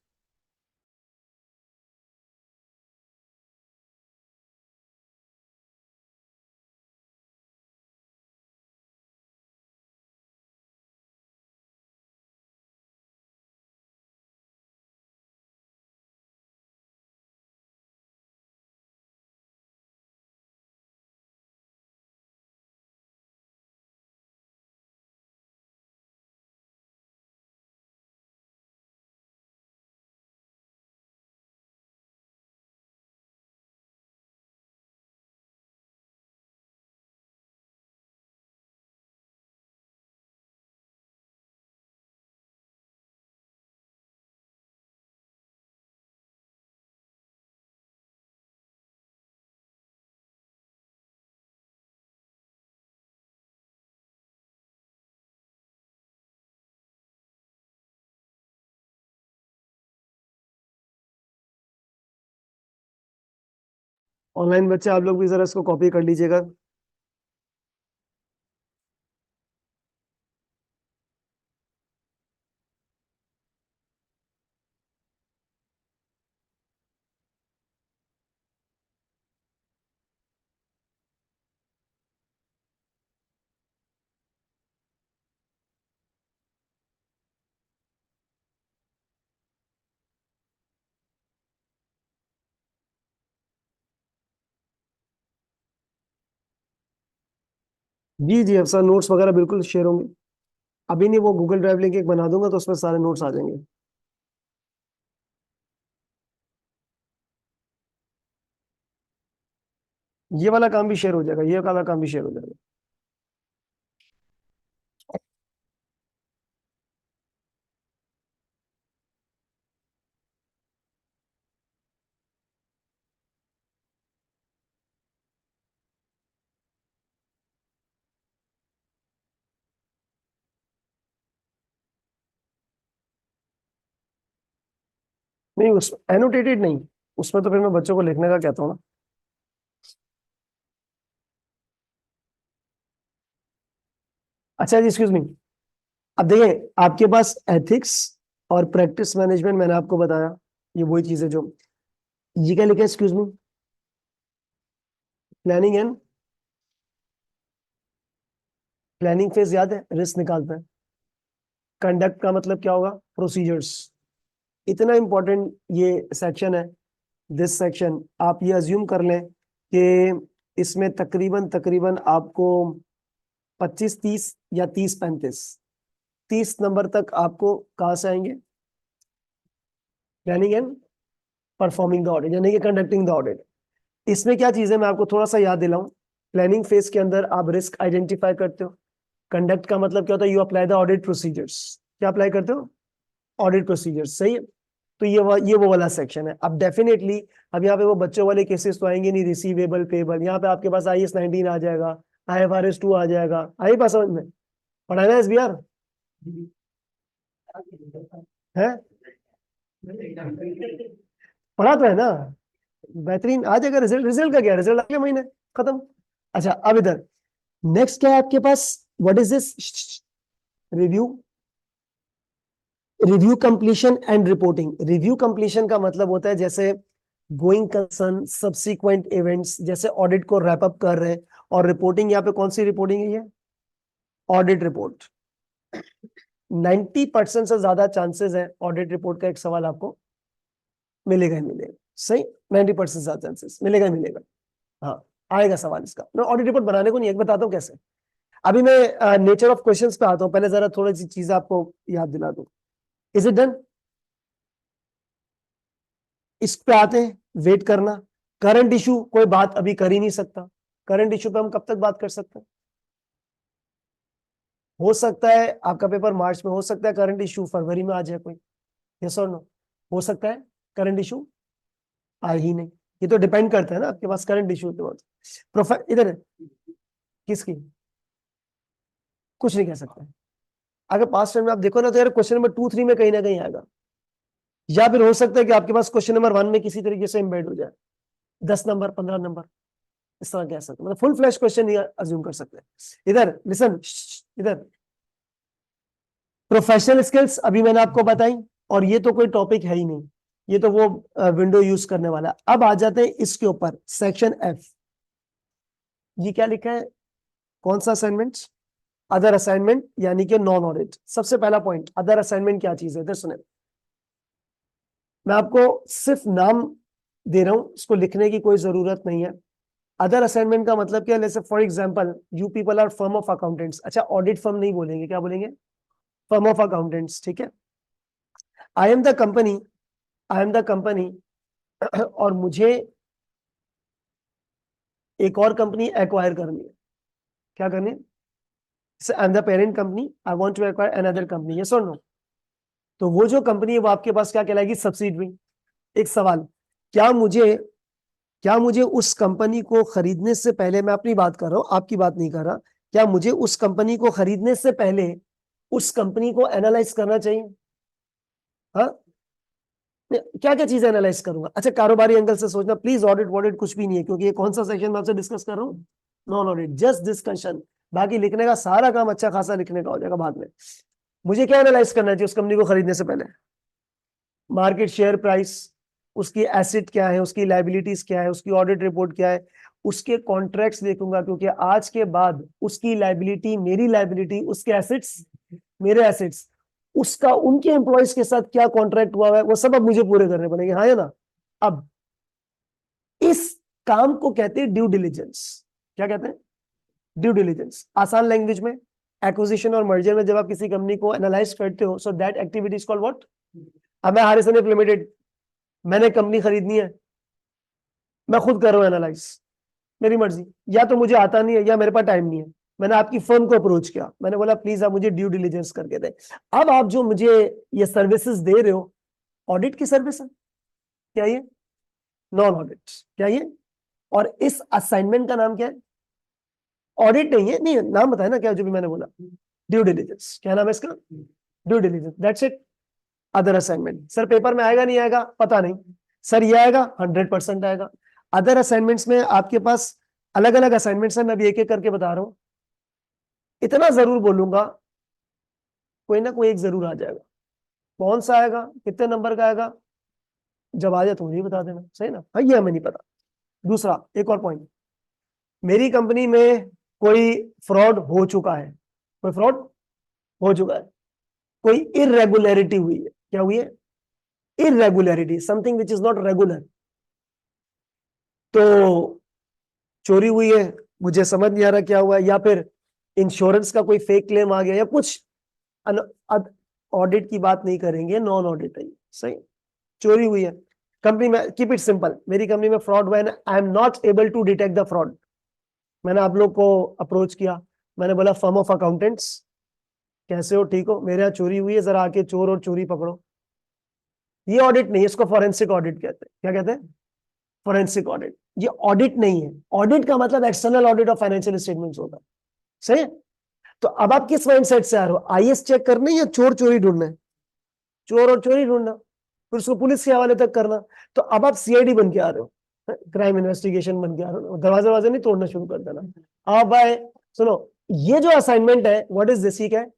ऑनलाइन बच्चे आप लोग भी जरा इसको कॉपी कर लीजिएगा। जी जी अफसर, नोट्स वगैरह बिल्कुल शेयर होंगे। अभी नहीं, वो गूगल ड्राइव लिंक एक बना दूंगा तो उसमें सारे नोट्स आ जाएंगे। ये वाला काम भी शेयर हो जाएगा, ये वाला काम भी शेयर हो जाएगा। नहीं, उस एनोटेटेड नहीं, उसमें तो फिर मैं बच्चों को लिखने का कहता हूँ ना। अच्छा जी, एक्सक्यूज मी, अब देखिए आपके पास एथिक्स और प्रैक्टिस मैनेजमेंट मैंने आपको बताया, ये वही चीज है जो, ये क्या लिखा है, excuse me, planning and, planning phase याद है, रिस्क निकालते हैं। कंडक्ट का मतलब क्या होगा, प्रोसीजर्स। इतना इंपॉर्टेंट ये सेक्शन है, दिस सेक्शन, आप ये अज्यूम कर लें कि इसमें तकरीबन तकरीबन आपको 25-30 या 30-35, 30 नंबर तक आपको कहाँ से आएंगे, planning and performing the audit, यानी कि कंडक्टिंग द ऑडिट। इसमें क्या चीज है, मैं आपको थोड़ा सा याद दिलाऊं। प्लानिंग फेज के अंदर आप रिस्क आइडेंटिफाई करते हो। कंडक्ट का मतलब क्या होता है, you apply the audit procedures. क्या अप्लाई करते हो, ऑडिट प्रोसीजर्स, सही है। तो ये वो वाला सेक्शन है। अब डेफिनेटली अब यहाँ पे वो बच्चों वाले केसेस तो आएंगे नहीं, रिसीवेबल पेबल, यहाँ पे आपके पास IAS 19 आ जाएगा, IFRS 2 आ जाएगा, आई पास समझ में, पढ़ा है ना SBR है, पढ़ा तो है ना, बेहतरीन आ जाएगा। रिजल्ट, रिजल्ट का क्या, रिजल्ट अगले महीने, खत्म। अच्छा अब इधर नेक्स्ट क्या है आपके पास, what is this, review, review completion and reporting. Review completion का मतलब होता है जैसे गोइंग कंसर्न, सब्सीक्वेंट इवेंट्स, जैसे ऑडिट को रैप अप कर रहे हैं। और रिपोर्टिंग, यहाँ पे कौन सी रिपोर्टिंग है, ये ऑडिट रिपोर्ट। 90% से ज्यादा चांसेस है ऑडिट रिपोर्ट का एक सवाल आपको मिलेगा ही मिलेगा, सही। 90% ज्यादा चांसेस मिलेगा ही मिलेगा, हाँ आएगा सवाल इसका। मैं ऑडिट रिपोर्ट बनाने को नहीं, एक बताता हूँ कैसे। अभी मैं नेचर ऑफ क्वेश्चंस पे आता हूँ, पहले जरा थोड़ी सी चीजें आपको याद दिला दूं। इज इट डन, इस पे आते हैं, वेट करना। करंट इशू, कोई बात अभी कर ही नहीं सकता। करंट इशू पे हम कब तक बात कर सकते हैं, हो सकता है आपका पेपर मार्च में, हो सकता है करंट इशू फरवरी में आ जाए कोई, यस और नो, हो सकता है करंट इशू आ ही नहीं। ये तो डिपेंड करता है ना आपके पास करंट इशू के बाद। प्रोफाइल इधर है, किसकी, कुछ नहीं कह सकते। अगर पास टाइम में आप देखो ना, तो यार क्वेश्चन नंबर 2-3 में कहीं ना कहीं आएगा, या फिर हो सकता है कि आपके पास क्वेश्चन नंबर 1 में किसी तरीके से एम्बेड हो जाए, 10 नंबर 15 नंबर, इस तरह कह सकते, मतलब फुल फ्लैश क्वेश्चन नहीं अज्यूम कर सकते। इधर लिसन, इधर प्रोफेशनल स्किल्स अभी मैंने आपको बताई, और ये तो कोई टॉपिक है ही नहीं, ये तो वो विंडो यूज करने वाला। अब आ जाते हैं इसके ऊपर, सेक्शन F। ये क्या लिखा है, कौन सा असाइनमेंट, अदर असाइनमेंट, यानी कि नॉन ऑडिट। सबसे पहला पॉइंट, अदर असाइनमेंट क्या चीज है, इधर सुने, मैं आपको सिर्फ नाम दे रहा हूं, इसको लिखने की कोई जरूरत नहीं है। अदर असाइनमेंट का मतलब क्या है, जैसे for example you people are firm of accountants, अच्छा ऑडिट फर्म नहीं बोलेंगे, क्या बोलेंगे, फर्म ऑफ अकाउंटेंट्स, ठीक है। I am the company, I am the company, और मुझे एक और कंपनी एक्वायर करनी है, क्या करनी है, I am the parent company, I want to acquire another company, yes और नो। तो वो जो कंपनी है वो आपके पास क्या कहलाएगी, सब्सिडरी। एक सवाल, क्या मुझे, क्या मुझे उस कंपनी को खरीदने से पहले, मैं अपनी बात कर रहा हूं, आपकी बात नहीं कर रहा, क्या मुझे उस कंपनी को खरीदने से पहले उस कंपनी को एनालाइज करना चाहिए, हाँ, क्या क्या चीजें एनालाइज करूंगा। अच्छा कारोबारी एंगल से सोचना, प्लीज ऑडिट वॉडिट कुछ भी नहीं है, क्योंकि ये कौन सा सेक्शन में आपसे डिस्कस कर रहा हूँ, नॉन ऑडिट, जस्ट डिस्कशन। बाकी लिखने का सारा काम अच्छा खासा लिखने का हो जाएगा बाद में। मुझे क्या एनालाइज करना चाहिए उस कंपनी को खरीदने से पहले, मार्केट शेयर प्राइस, उसकी एसेट क्या है, उसकी लाइबिलिटीज क्या है, उसकी ऑडिट रिपोर्ट क्या है, उसके कॉन्ट्रैक्ट्स देखूंगा, क्योंकि आज के बाद उसकी लाइबिलिटी मेरी लाइबिलिटी, उसके एसेट्स मेरे एसेट्स, उसका उनके एम्प्लॉयज के साथ क्या कॉन्ट्रैक्ट हुआ है, वो सब अब मुझे पूरे करने पड़ेंगे, हाँ या ना। अब इस काम को कहते हैं ड्यू डिलिजेंस। क्या कहते हैं, ड्यू डिलिजेंस। आसान लैंग्वेज में, एक्विजिशन और मर्जर में जब आप किसी कंपनी को एनालाइज करते हो, so that activity is called what. अब मैं हारिसन लिमिटेड, मैंने कंपनी खरीदनी है, मैं खुद कर रहा हूं एनालाइज, मेरी मर्जी, या तो मुझे आता नहीं है या मेरे पास टाइम नहीं है, मैंने आपकी फर्म को अप्रोच किया, मैंने बोला प्लीज आप मुझे ड्यू डिलिजेंस करके दे। अब आप जो मुझे ये सर्विसेज दे रहे हो, ऑडिट की सर्विस है क्या ये, नॉन ऑडिट क्या ये, और इस असाइनमेंट का नाम क्या है, ऑडिट नहीं है, नहीं नाम बताया ना क्या जो भी मैंने बोला, ड्यू डिलिजेंस, क्या नाम है इसका, due diligence, that's it. Other assignment sir paper में आएगा नहीं आएगा पता नहीं, सर ये आएगा 100% आएगा। अदर असाइनमेंट्स में आपके पास अलग अलग असाइनमेंट्स है, मैं भी एक एक करके बता रहा हूं। इतना जरूर बोलूंगा कोई ना कोई एक जरूर आ जाएगा। कौन सा आएगा, कितने नंबर का आएगा, जब आ जाए तो मुझे बता देना, सही ना। हाँ ये हमें नहीं पता। दूसरा एक और पॉइंट, मेरी कंपनी में कोई फ्रॉड हो चुका है, कोई फ्रॉड हो चुका है, कोई इरेगुलरिटी हुई है। क्या हुई है? Irregularity, something which is not regular. तो चोरी हुई है, मुझे समझ नहीं आ रहा क्या हुआ है, या फिर इंश्योरेंस का कोई फेक क्लेम आ गया, या कुछ ऑडिट की बात नहीं करेंगे, नॉन ऑडिट है, सही। चोरी हुई है कंपनी में, कीप इट सिंपल, मेरी कंपनी में फ्रॉड हुआ है, I am not able to detect the fraud. मैंने आप लोग को अप्रोच किया, मैंने बोला फर्म ऑफ अकाउंटेंट्स कैसे हो, ठीक हो, मेरे यहाँ चोरी हुई है, जरा आके चोर और चोरी पकड़ो। ये ऑडिट नहीं है, इसको फॉरेंसिक ऑडिट कहते हैं। क्या कहते हैं? Forensic audit. ये ऑडिट नहीं है, ऑडिट का मतलब external audit of financial statements होता है, सही है। तो अब आप किस माइंडसेट से आ रहे हो, आईएएस चेक करना या चोर चोरी ढूंढना है? चोर और चोरी ढूंढना, फिर उसको पुलिस के हवाले तक करना। तो अब आप सीआईडी बन के आ रहे हो, क्राइम इन्वेस्टिगेशन बन के आ रहे हो, दरवाजे दरवाजे नहीं तोड़ना शुरू कर देना। अब भाई सुनो, ये जो असाइनमेंट है व्हाट इज दिस, क्या है?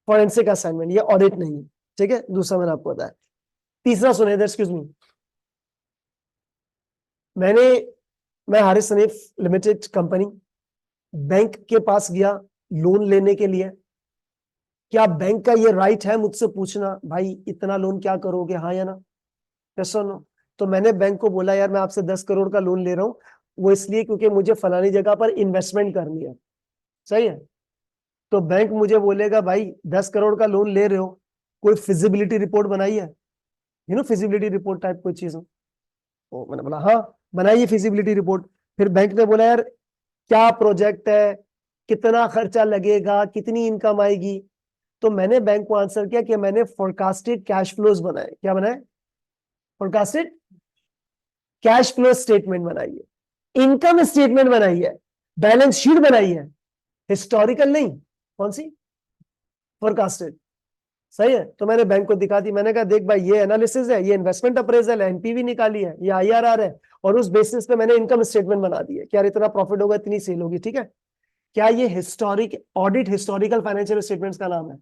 फॉरेंसिक असाइनमेंट, ये ऑडिट नहीं है, ठीक है। दूसरा मैंने आपको बताया। तीसरा सुने, एक्सक्यूज मी, मैं Haris Hanif limited company bank के पास गया लोन लेने के लिए। क्या बैंक का ये राइट है मुझसे पूछना भाई इतना लोन क्या करोगे, हाँ या ना? यस और नो? तो मैंने बैंक को बोला यार मैं आपसे 10 करोड़ का लोन ले रहा हूं, वो इसलिए क्योंकि मुझे फलानी जगह पर इन्वेस्टमेंट करनी है, सही है। तो बैंक मुझे बोलेगा भाई 10 करोड़ का लोन ले रहे हो, कोई फिजिबिलिटी रिपोर्ट बनाई है? फिजिबिलिटी रिपोर्ट टाइप कोई चीज हो? तो मैंने बोला हाँ बनाइए फिजिबिलिटी रिपोर्ट। फिर बैंक ने बोला यार क्या प्रोजेक्ट है, कितना खर्चा लगेगा, कितनी इनकम आएगी? तो मैंने बैंक को आंसर किया कि मैंने फोरकास्टेड कैश फ्लोज बनाए। क्या बनाए? फोरकास्टेड कैश फ्लो स्टेटमेंट बनाई है, इनकम स्टेटमेंट बनाई है, बैलेंस शीट बनाई है, हिस्टोरिकल नहीं। कौन सी? फोरकास्टेड, सही है। तो मैंने बैंक को दिखा दी, मैंने कहा देख भाई ये एनालिसिस है, ये इन्वेस्टमेंट अप्रेजल है, एनपीवी निकाली है, ये आईआरआर है, और उस बेसिस पे मैंने इनकम स्टेटमेंट बना दी है। क्या इतना प्रॉफिट होगा, इतनी सेल होगी, ठीक है। क्या ये historic audit historical financial statements का नाम है,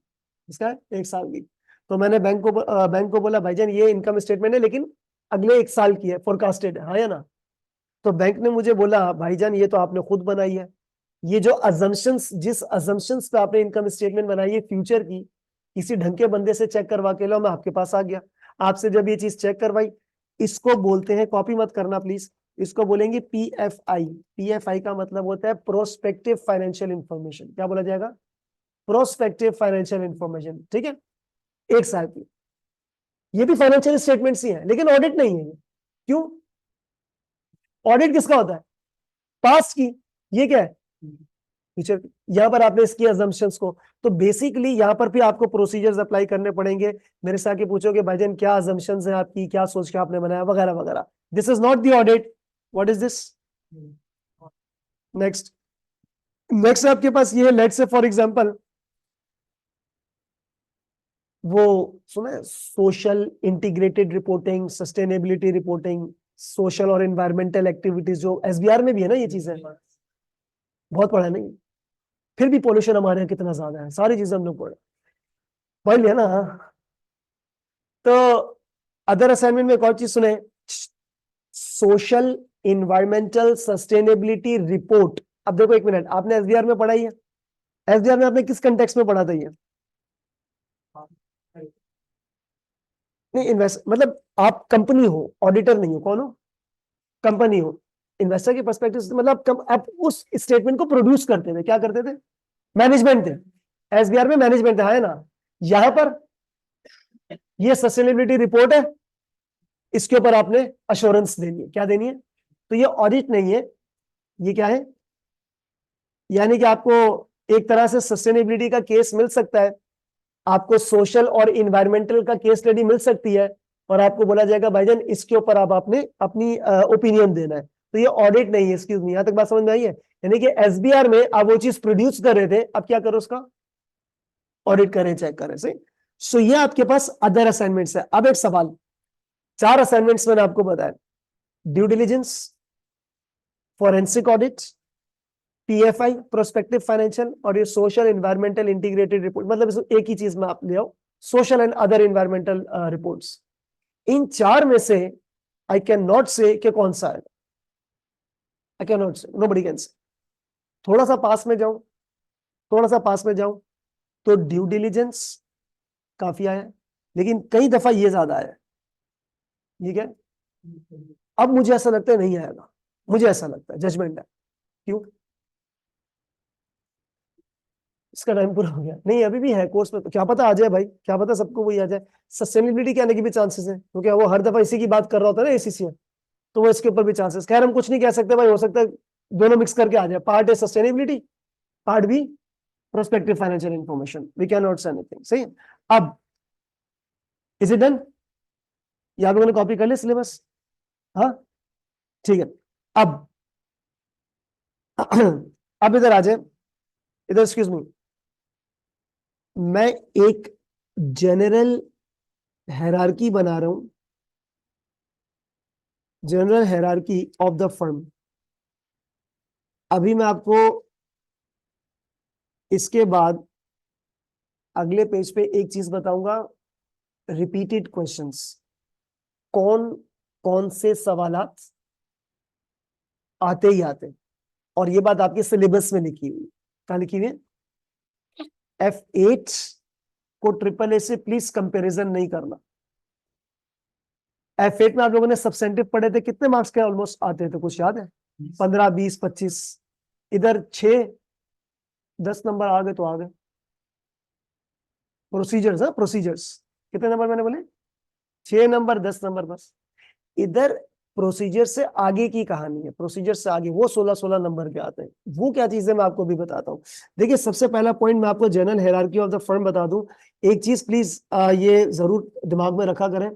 इसका है 1 साल की। तो मैंने बैंक को बोला भाईजान ये इनकम स्टेटमेंट है लेकिन अगले 1 साल की है, फोरकास्टेड है, हाँ या ना? तो बैंक ने मुझे बोला भाईजान ये तो आपने खुद बनाई है, ये जो अजम्पशंस, जिस अजम्पशंस पे आपने इनकम स्टेटमेंट बनाई है फ्यूचर की, किसी ढंग के बंदे से चेक करवा के लो, मैं आपके पास आ गया, आपसे जब ये चीज चेक करवाई, इसको बोलते हैं, कॉपी मत करना प्लीज, इसको बोलेंगे पीएफआई। पीएफआई का मतलब होता है प्रोस्पेक्टिव फाइनेंशियल इंफॉर्मेशन। क्या बोला जाएगा? प्रोस्पेक्टिव फाइनेंशियल इंफॉर्मेशन, ठीक है। 1 साल की, ये भी फाइनेंशियल स्टेटमेंट्स ही है लेकिन ऑडिट नहीं है। क्यों? ऑडिट किसका होता है? पास्ट की, ये क्या है? फ्यूचर। यहां पर आपने इसकी अजम्पशंस को, तो बेसिकली यहां पर भी आपको प्रोसीजर्स अप्लाई करने पड़ेंगे। मेरे से आके पूछोगे भाईजान क्या अजम्पशंस है आपकी, क्या सोच के आपने बनाया, वगैरह वगैरह। This is not the audit. What is this? Next, next आपके पास ये है, लेट्स से फॉर एग्जांपल वो सुना है social integrated reporting, sustainability reporting, social और एनवायरमेंटल एक्टिविटीज, जो एसबीआर में भी है ना ये चीजें, बहुत पढ़ा नहीं, फिर भी पोल्यूशन हमारे यहाँ कितना ज्यादा है, सारी चीजें हम लोग पढ़ लिया ना। तो अदर असाइनमेंट में एक और चीज सुने, सोशल इन्वायरमेंटल सस्टेनेबिलिटी रिपोर्ट। अब देखो 1 मिनट, आपने एसबीआर में पढ़ाई है, एसबीआर में आपने किस कंटेक्स्ट में पढ़ा था ये? नहीं इन्वेस्ट मतलब आप कंपनी हो, ऑडिटर नहीं हो, कौन हो? कंपनी हो। इन्वेस्टर के पर्सपेक्टिव से मतलब आप उस स्टेटमेंट को प्रोड्यूस करते थे, क्या करते थे? मैनेजमेंट थे, एसबीआर में मैनेजमेंट है ना। यहां पर ये सस्टेनेबिलिटी रिपोर्ट है, इसके ऊपर आपने अश्योरेंस देनी है। क्या देनी है? तो ये ऑडिट नहीं है, ये क्या है? यानी कि आपको एक तरह से सस्टेनेबिलिटी का केस मिल सकता है, आपको सोशल और इन्वायरमेंटल का केस स्टडी मिल सकती है, और आपको बोला जाएगा भाईजान इसके ऊपर आप आपने अपनी ओपिनियन देना है। तो ये ऑडिट नहीं है, एक्सक्यूज मी, यहां तक बात समझ में आई है? यानी कि एसबीआर में आप वो चीज प्रोड्यूस कर रहे थे, अब क्या करो उसका? ऑडिट करें, चेक करें, सही। सो ये आपके पास अदर असाइनमेंट्स है। अब एक सवाल, 4 असाइनमेंट्स मैंने आपको बताया, due diligence, forensic audit, PFI prospective financial, और ये सोशल एनवायरमेंटल इंटीग्रेटेड रिपोर्ट, मतलब इसको एक ही चीज में आप ले आओ, social and other environmental reports. इन 4 में से आई कैन नॉट से कि कौन सा है, आई कैन नॉट से, नोबडी कैन से। थोड़ा सा पास में जाऊं, थोड़ा सा पास में जाऊं, तो ड्यू डिलिजेंस काफी आया है, लेकिन कई दफा ये ज्यादा आया है, ठीक है। अब मुझे ऐसा लगता है नहीं आएगा, मुझे ऐसा लगता है, जजमेंट है। क्यों? इसका टाइम पूरा हो गया? नहीं, अभी भी है कोर्स में, तो क्या पता आ जाए भाई, क्या पता सबको वही आ जाए। सस्टेनेबिलिटी के आने की भी चांसेस है, क्योंकि वो हर दफा इसी की बात कर रहा होता है ना एसीसी, तो वो इसके ऊपर भी चांसेस। खैर हम कुछ नहीं कह सकते भाई, हो सकता है दोनों मिक्स करके आ जाए, पार्ट है सस्टेनेबिलिटी, पार्ट भी prospective financial information, we can not say anything. सही है। अब इज इट डन? या आप लोगों ने कॉपी कर लिया सिलेबस? हाँ, ठीक है। अब अब इधर आ जाए, इधर एक्सक्यूज मी, मैं एक जनरल हायरार्की बना रहा हूं, general hierarchy of the firm. अभी मैं आपको इसके बाद अगले पेज पे एक चीज बताऊंगा, रिपीटेड क्वेश्चंस, कौन कौन से सवालात आते ही आते हैं। और ये बात आपके सिलेबस में लिखी हुई, कहां लिखी हुई है? F8 को ट्रिपल ए से प्लीज कंपैरिजन नहीं करना। F8 में आप लोगों ने सब्सेंटिव पढ़े थे, कितने मार्क्स के ऑलमोस्ट आते थे, कुछ याद है? 15, 20, 25। इधर 6, 10 नंबर आ गए तो आ गए। प्रोसीजर्स, हाँ प्रोसीजर्स, कितने नंबर मैंने बोले? 6 नंबर, 10 नंबर बस। इधर प्रोसीजर से आगे की कहानी है, प्रोसीजर से आगे वो 16-16 नंबर के आते हैं। वो क्या चीज है मैं आपको भी बताता हूँ। देखिए सबसे पहला पॉइंट मैं आपको general hierarchy of the firm बता दूं। एक चीज प्लीज ये जरूर दिमाग में रखा करें,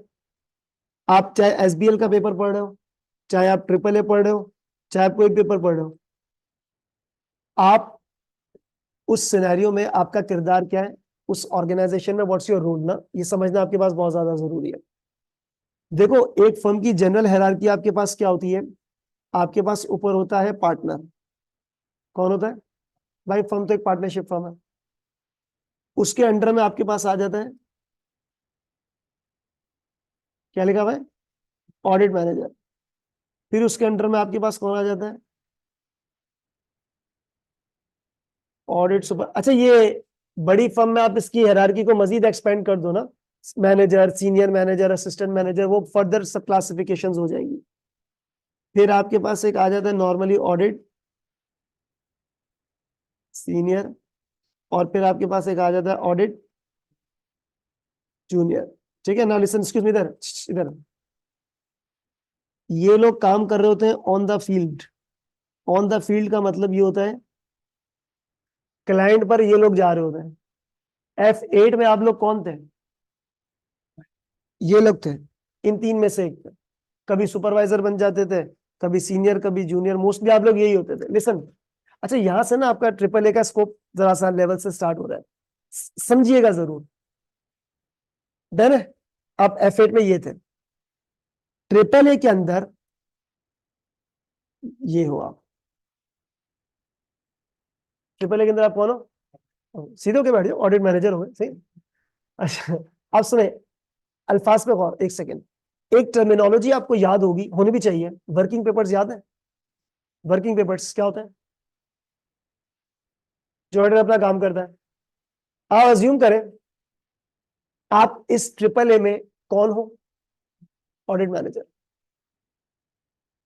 आप चाहे एसबीएल का पेपर पढ़ रहे हो, चाहे आप ट्रिपल ए पढ़ रहे हो, चाहे आप कोई पेपर पढ़ रहे हो, आप उस सिनेरियो में आपका किरदार क्या है, उस ऑर्गेनाइजेशन में व्हाट्स योर रोल, ना ये समझना आपके पास बहुत ज्यादा जरूरी है। देखो एक फर्म की जनरल हायरार्की आपके पास क्या होती है, आपके पास ऊपर होता है पार्टनर। कौन होता है भाई? फर्म तो एक पार्टनरशिप फर्म है, उसके अंडर में आपके पास आ जाता है, क्या लिखा हुआ है? Audit manager. फिर उसके अंडर में आपके पास कौन आ जाता है? Audit super. अच्छा, ये बड़ी फर्म में आप इसकी हायरार्की को मजीद एक्सपेंड कर दो ना, manager, senior manager, assistant manager, वो फर्दर सब क्लासिफिकेशंस हो जाएंगी। फिर आपके पास एक आ जाता है नॉर्मली ऑडिट सीनियर, और फिर आपके पास एक आ जाता है ऑडिट जूनियर। ठीक है ना? लिसन, एक्सक्यूज मी, इधर इधर। ये लोग काम कर रहे होते हैं on the field. On the field का मतलब ये होता है क्लाइंट पर ये लोग जा रहे होते हैं। F8 में आप लोग कौन थे? ये लोग थे, इन 3 में से एक थे। कभी सुपरवाइजर बन जाते थे, कभी सीनियर, कभी जूनियर, मोस्टली आप लोग यही होते थे। लिसन, अच्छा यहां से ना आपका ट्रिपल ए का स्कोप जरा सा लेवल से स्टार्ट हो रहा है, समझिएगा जरूर। डन है? आप F8 में ये थे, ट्रिपल ए के अंदर ये हो आप, ट्रिपल ए के अंदर आप कौन हो? सीधे होके बैठ जाओ, ऑडिट मैनेजर हो गए। सही। अच्छा, अब सुने, अल्फाज पे गौर, एक सेकेंड। एक टर्मिनोलॉजी आपको याद होगी, होनी भी चाहिए, वर्किंग पेपर्स याद है? वर्किंग पेपर्स क्या होता है? जो ऑडिटर अपना काम करता है। आप अज्यूम करें आप इस ट्रिपल ए में कौन हो? Audit manager.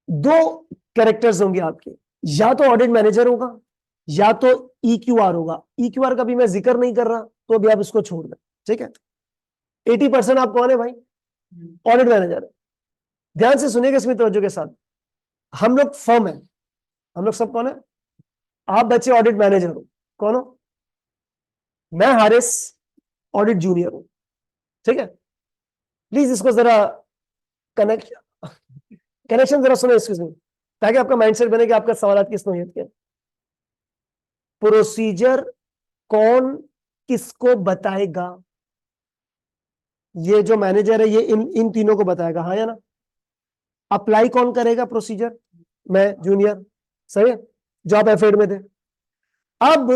दो कैरेक्टर्स होंगे आपके, या तो ऑडिट मैनेजर होगा, या तो EQR होगा। EQR का भी मैं जिक्र नहीं कर रहा, तो अभी आप इसको छोड़ दें। ठीक है? 80% आप कौन है भाई? ऑडिट मैनेजर है। ध्यान से सुनिएगा इसमें तवज्जो के साथ, हम लोग फर्म है, हम लोग सब कौन है? आप बच्चे ऑडिट मैनेजर हो, कौन हो? मैं हारिस ऑडिट जूनियर हूं। ठीक है? प्लीज इसको जरा कनेक्ट कनेक्शन जरा सुनो इसमें, ताकि आपका माइंडसेट बने कि आपका सवाल किस नौयत के। प्रोसीजर कौन किसको बताएगा? ये जो मैनेजर है ये इन तीनों को बताएगा, हाँ या ना? अप्लाई कौन करेगा प्रोसीजर? मैं, जूनियर, सही है, जो आप F8 में थे। अब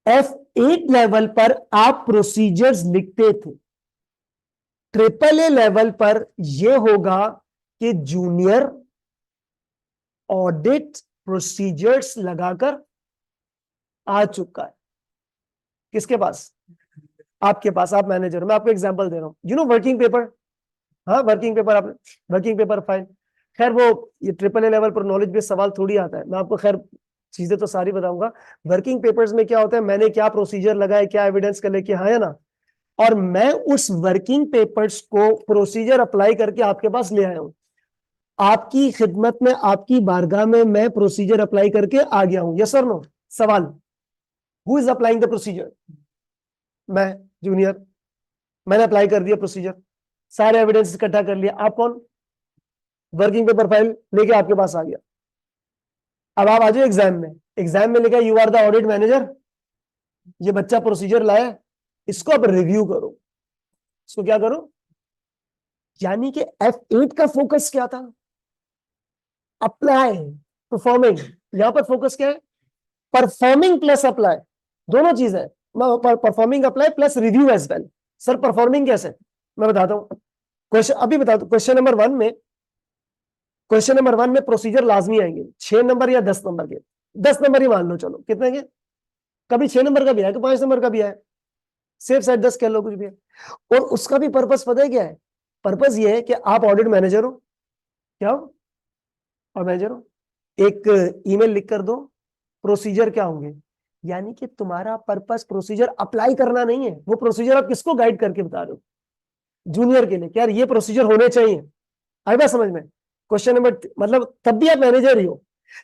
F8 लेवल पर आप प्रोसीजर्स लिखते थे, AAA लेवल पर यह होगा कि जूनियर ऑडिट प्रोसीजर्स लगाकर आ चुका है। किसके पास? आपके पास, आप मैनेजर। मैं आपको एग्जांपल दे रहा हूं, यू नो वर्किंग पेपर, हाँ वर्किंग पेपर, आपने वर्किंग पेपर फाइल, खैर वो ये AAA लेवल पर नॉलेज बेस्ड सवाल थोड़ी आता है, मैं आपको खैर चीजें तो सारी बताऊंगा। वर्किंग पेपर्स में क्या होता है, मैंने क्या प्रोसीजर लगाया, क्या एविडेंस कर लेके, हाँ या ना, और मैं उस वर्किंग पेपर्स को प्रोसीजर अप्लाई करके आपके पास ले आया हूं, आपकी खिदमत में, आपकी बारगाह में मैं प्रोसीजर अप्लाई करके आ गया हूं। यस और नो? सवाल, who is applying the procedure? मैं, जूनियर, मैंने अप्लाई कर दिया प्रोसीजर, सारे एविडेंस इकट्ठा कर लिया। आप कौन? वर्किंग पेपर फाइल लेके आपके पास आ गया। अब आप आ जाओ एग्जाम में, एग्जाम में लिखा you are the audit manager, ये बच्चा प्रोसीजर लाया, इसको अब रिव्यू करो। इसको क्या करो? यानी कि F8 का फोकस क्या था? Apply, performing. यहां पर फोकस क्या है? परफॉर्मिंग प्लस अप्लाई, दोनों चीज है। Performing apply plus review as well. Sir performing कैसे? मैं बताता हूं, क्वेश्चन अभी बता दो। क्वेश्चन नंबर वन में प्रोसीजर लाजमी आएंगे, 6 नंबर या 10 नंबर के। 10 नंबर ही मान लो, चलो कितने के? कभी 6 नंबर का भी आया, कि 5 नंबर का भी आया, सेफ साइड 10 कह लो, कुछ भी है। और उसका भी पर्पस पता है क्या है? पर्पस ये है कि आप ऑडिट मैनेजर हो, क्या हो? और मैनेजर हो, एक ईमेल लिख कर दो, प्रोसीजर क्या होंगे। यानी कि तुम्हारा पर्पस प्रोसीजर अप्लाई करना नहीं है, वो प्रोसीजर आप किसको गाइड करके बता रहे हो? जूनियर के लिए, क्या यार ये प्रोसीजर होने चाहिए। आई बात समझ में? क्वेश्चन नंबर, मतलब तब भी आप मैनेजर ही हो,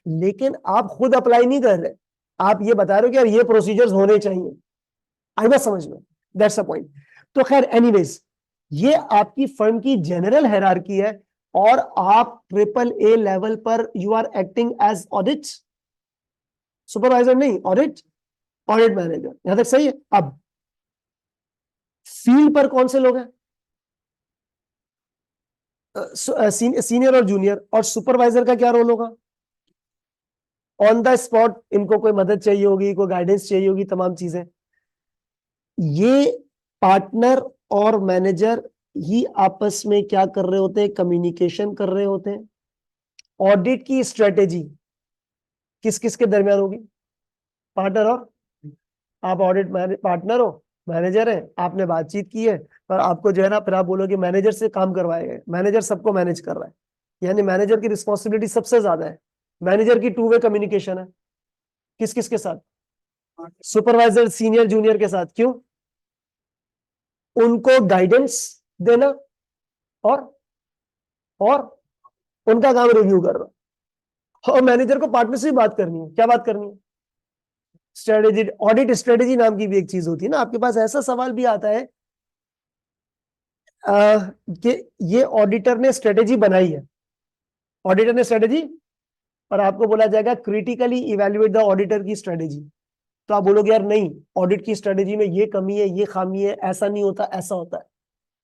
लेकिन आप खुद अप्लाई नहीं कर रहे, आप ये बता रहे हो कि यार ये प्रोसीजर्स होने चाहिए। आई बात समझ में? That's a point. तो खैर एनीवेज, ये आपकी फर्म की जनरल हायरार्की है, और आप AAA लेवल पर you are acting as audit supervisor, नहीं ऑडिट, ऑडिट मैनेजर। यहां तक सही है? अब फील्ड पर कौन से लोग हैं? सीनियर और जूनियर। और सुपरवाइजर का क्या रोल होगा? ऑन द स्पॉट इनको कोई मदद चाहिए होगी, कोई गाइडेंस चाहिए होगी, तमाम चीजें। ये पार्टनर और मैनेजर ही आपस में क्या कर रहे होते हैं? कम्युनिकेशन कर रहे होते हैं। ऑडिट की स्ट्रेटेजी किस किस के दरमियान होगी? पार्टनर और, आप ऑडिट पार्टनर हो, मैनेजर है, आपने बातचीत की है, और आपको जो है ना, फिर आप बोलोगे मैनेजर से काम करवाए गए, मैनेजर सबको मैनेज कर रहा है, यानी मैनेजर की रिस्पॉन्सिबिलिटी सबसे ज्यादा है। मैनेजर की 2 वे कम्युनिकेशन है, किस किस के साथ? सुपरवाइजर सीनियर जूनियर के साथ। क्यों? उनको गाइडेंस देना, और और उनका काम रिव्यू करना। और मैनेजर को पार्टनर से बात करनी है, क्या बात करनी है? स्ट्रेटेजी, ऑडिट स्ट्रेटेजी नाम की भी एक चीज होती है ना। आपके पास ऐसा सवाल भी आता है कि ये ऑडिटर ने स्ट्रेटेजी बनाई है, ऑडिटर ने स्ट्रेटेजी, और आपको बोला जाएगा क्रिटिकली इवेल्युएट द ऑडिटर की स्ट्रेटेजी। तो आप बोलोगे यार नहीं, ऑडिट की स्ट्रेटेजी में ये कमी है, ये खामी है, ऐसा नहीं होता, ऐसा होता है।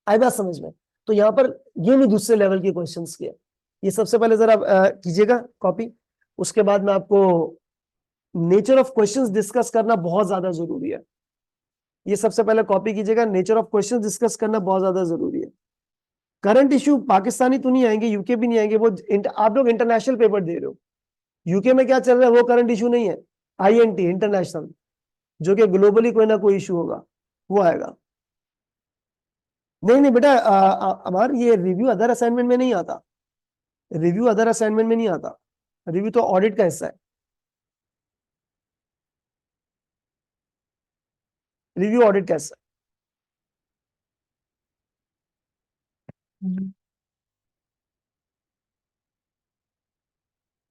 आई बात समझ में? तो यहाँ पर ये नहीं दूसरे लेवल के क्वेश्चंस किए। ये सबसे पहले जरा कीजिएगा कॉपी, उसके बाद में आपको नेचर ऑफ क्वेश्चंस डिस्कस करना बहुत ज्यादा जरूरी है। ये सबसे पहले कॉपी कीजिएगा, नेचर ऑफ क्वेश्चंस डिस्कस करना बहुत ज्यादा जरूरी है। करंट इश्यू पाकिस्तानी तो नहीं आएंगे, यूके भी नहीं आएंगे, वो आप लोग इंटरनेशनल पेपर दे रहे हो। यूके में क्या चल रहा है वो करंट इशू नहीं है, INT इंटरनेशनल, जो कि ग्लोबली कोई ना कोई इशू होगा, वो आएगा। नहीं नहीं बेटा, हमारे ये रिव्यू अदर असाइनमेंट में नहीं आता, रिव्यू अदर असाइनमेंट में नहीं आता, रिव्यू तो ऑडिट का हिस्सा है। रिव्यू ऑडिट का हिस्सा है।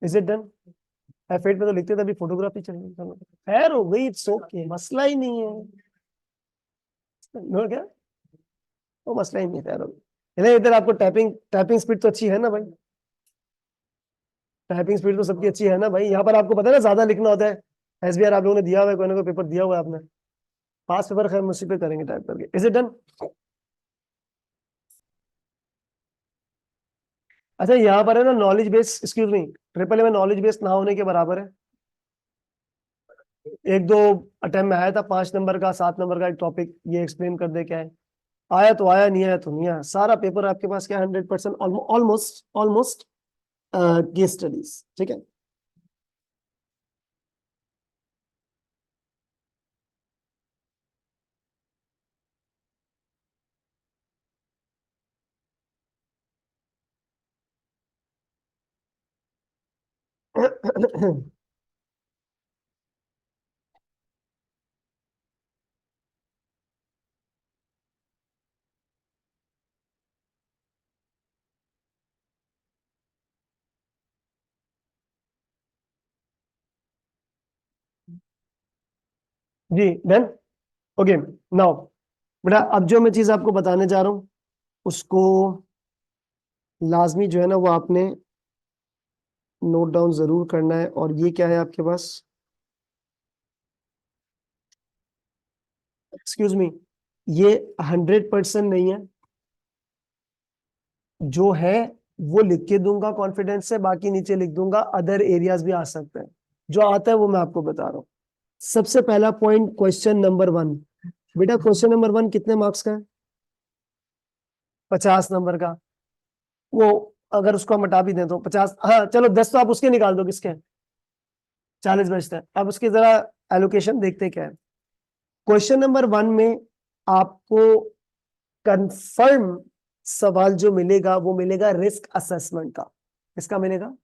Is it done? F8 में तो लिखते थे, अभी फोटोग्राफी चल रही है, खैर हो गई, इट्स ओके, मसला ही नहीं है। नो क्या, वो मसला ही नहीं है, खैर हो गई। इधर इधर आपको टाइपिंग टाइपिंग स्पीड तो अच्छी है ना भाई? टाइपिंग स्पीड तो सबकी अच्छी है ना भाई? यहाँ पर आपको पता है ना ज्यादा लिखना होता है। SBR आप लोगों ने दिया हुआ है, कोई ना कोई पेपर दिया हुआ है आपने, पास पेपर खैर मुझसे पे करेंगे टाइप करके। Is it done? अच्छा यहाँ पर है ना knowledge base, excuse me, triple A में नॉलेज बेस ना होने के बराबर है। एक दो अटेम्प्ट में आया था 5 नंबर का 7 नंबर का एक टॉपिक, ये एक्सप्लेन कर दे क्या है, आया तो आया, नहीं आया तो नहीं आया। सारा पेपर आपके पास क्या 100% ऑलमोस्ट ऑलमोस्ट केस स्टडीज, ठीक है। जी डन, ओके। नाउ बेटा अब जो मैं चीज आपको बताने जा रहा हूँ उसको लाजमी जो है ना वो आपने नोट डाउन जरूर करना है। और ये क्या है आपके पास, एक्सक्यूज मी, ये 100% नहीं है, जो है वो लिख के दूंगा कॉन्फिडेंस से, बाकी नीचे लिख दूंगा अदर एरियाज भी आ सकते हैं, जो आता है वो मैं आपको बता रहा हूँ। सबसे पहला पॉइंट क्वेश्चन नंबर 1, बेटा क्वेश्चन नंबर 1 कितने मार्क्स का है? 50 नंबर का। वो अगर उसको हम हटा भी दें तो 50, हाँ चलो 10 तो आप उसके निकाल दो, किसके 40 बचते हैं। अब उसकी जरा एलोकेशन देखते क्या है। क्वेश्चन नंबर 1 में आपको कंफर्म सवाल जो मिलेगा वो मिलेगा रिस्क असेसमेंट का। किसका मिलेगा?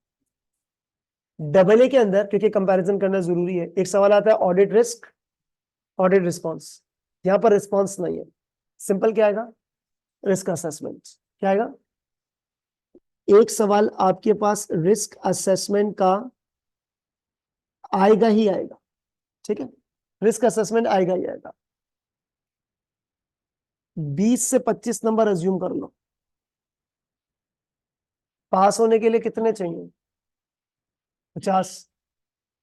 डबल ए के अंदर, क्योंकि कंपैरिजन करना जरूरी है, एक सवाल आता है ऑडिट रिस्क, ऑडिट रिस्पॉन्स। यहां पर रिस्पॉन्स नहीं है, सिंपल क्या आएगा? Risk assessment. क्या आएगा? एक सवाल आपके पास रिस्क असेसमेंट का आएगा ही आएगा, ठीक है, रिस्क असेसमेंट आएगा ही आएगा। 20 से 25 नंबर अज्यूम कर लो। पास होने के लिए कितने चाहिए? 50,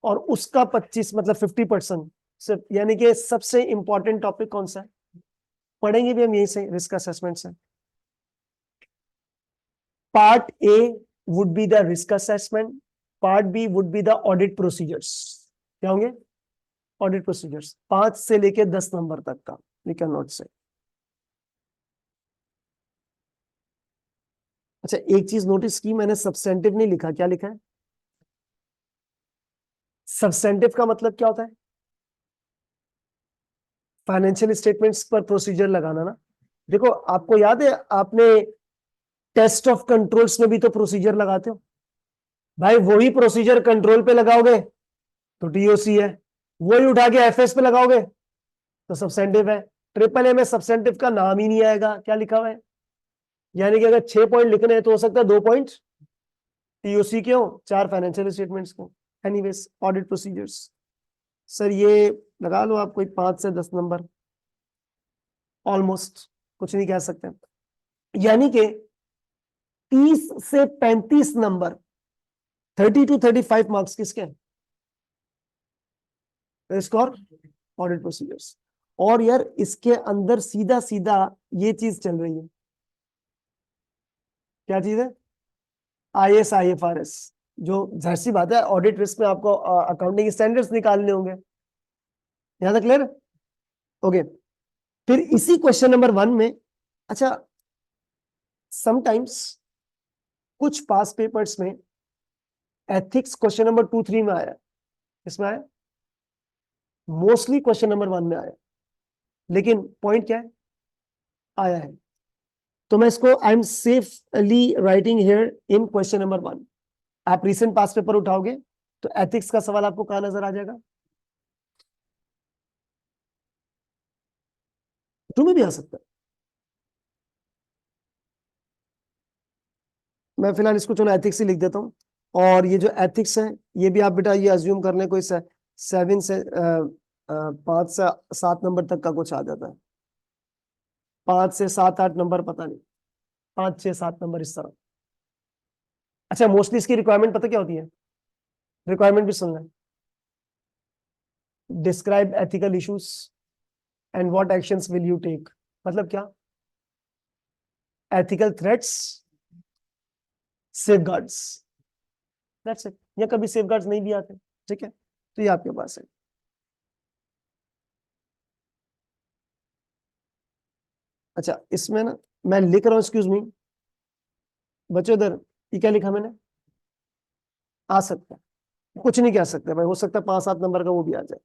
और उसका 25 मतलब 50% सिर्फ, यानी कि सबसे इंपॉर्टेंट टॉपिक कौन सा है? पढ़ेंगे भी हम यही से, रिस्क असेसमेंट से। Part A would be the risk assessment, part B would be the audit procedures. क्या होंगे? ऑडिट प्रोसीजर्स, 5 से लेके 10 नंबर तक का, लिखा नोट से। अच्छा एक चीज नोटिस की मैंने, सब्सटेंटिव नहीं लिखा, क्या लिखा है? सब्सटेंटिव का मतलब क्या होता है? फाइनेंशियल स्टेटमेंट्स पर प्रोसीजर लगाना ना। देखो आपको याद है, आपने टेस्ट ऑफ कंट्रोल्स में भी तो प्रोसीजर लगाते हो। भाई वही प्रोसीजर कंट्रोल पे लगाओगे तो टीओसी है, वही उठा के एफएस पे लगाओगे तो सब्सटेंटिव है। ट्रिपल ए में सब्सटेंटिव का नाम ही नहीं आएगा, क्या लिखा हुआ है? यानी कि अगर 6 पॉइंट लिखने हैं तो हो सकता है 2 पॉइंट टीओसी के हो, 4 फाइनेंशियल स्टेटमेंट्स को। एनीवेज ऑडिट प्रोसीजर्स, सर ये लगा लो आप कोई 5 से 10 नंबर, ऑलमोस्ट, कुछ नहीं कह सकते। यानी कि 30 से 35 नंबर, 30 to 35 मार्क्स किसके? रिस्क और ऑडिट प्रोसीजर्स। और यार इसके अंदर सीधा सीधा ये चीज चल रही है, क्या चीज है? आईएस आईएफआरएस, जो जाहिर सी बात है ऑडिट रिस्क में आपको अकाउंटिंग स्टैंडर्ड्स निकालने होंगे। यहां तक क्लियर? ओके। फिर इसी क्वेश्चन नंबर 1 में, अच्छा समटाइम्स कुछ पास पेपर्स में एथिक्स क्वेश्चन नंबर 2 3 में आया, इसमें आया, मोस्टली क्वेश्चन नंबर 1 में आया, लेकिन पॉइंट क्या है? आया है। तो मैं इसको I am safely writing here in question number 1। आप रिसेंट पास पेपर उठाओगे तो एथिक्स का सवाल आपको कहां नजर आ जाएगा? तुम्हें भी आ सकता है। मैं फिलहाल इसको चलो एथिक्स ही लिख देता हूँ। और ये जो एथिक्स है ये भी आप बेटा ये अज्यूम कर लें कोई 7 से 5 से 7 नंबर तक का कुछ आ जाता है, 5 से 7 8 नंबर पता नहीं, 5 6 7 नंबर इस तरह। अच्छा मोस्टली इसकी रिक्वायरमेंट पता क्या होती है? रिक्वायरमेंट भी सुन लें। Describe ethical issues and what actions will you take, मतलब क्या? Ethical threats, safeguards, that's it. या कभी सेफ गार्ड्स नहीं भी आते, ठीक है, तो ये आपके पास है। अच्छा, इसमें ना मैं लिख रहा हूं, एक्सक्यूज मी बच्चों, इधर ये क्या लिखा मैंने? आ सकता है, कुछ नहीं कह सकते भाई, हो सकता है 5-7 नंबर का वो भी आ जाए,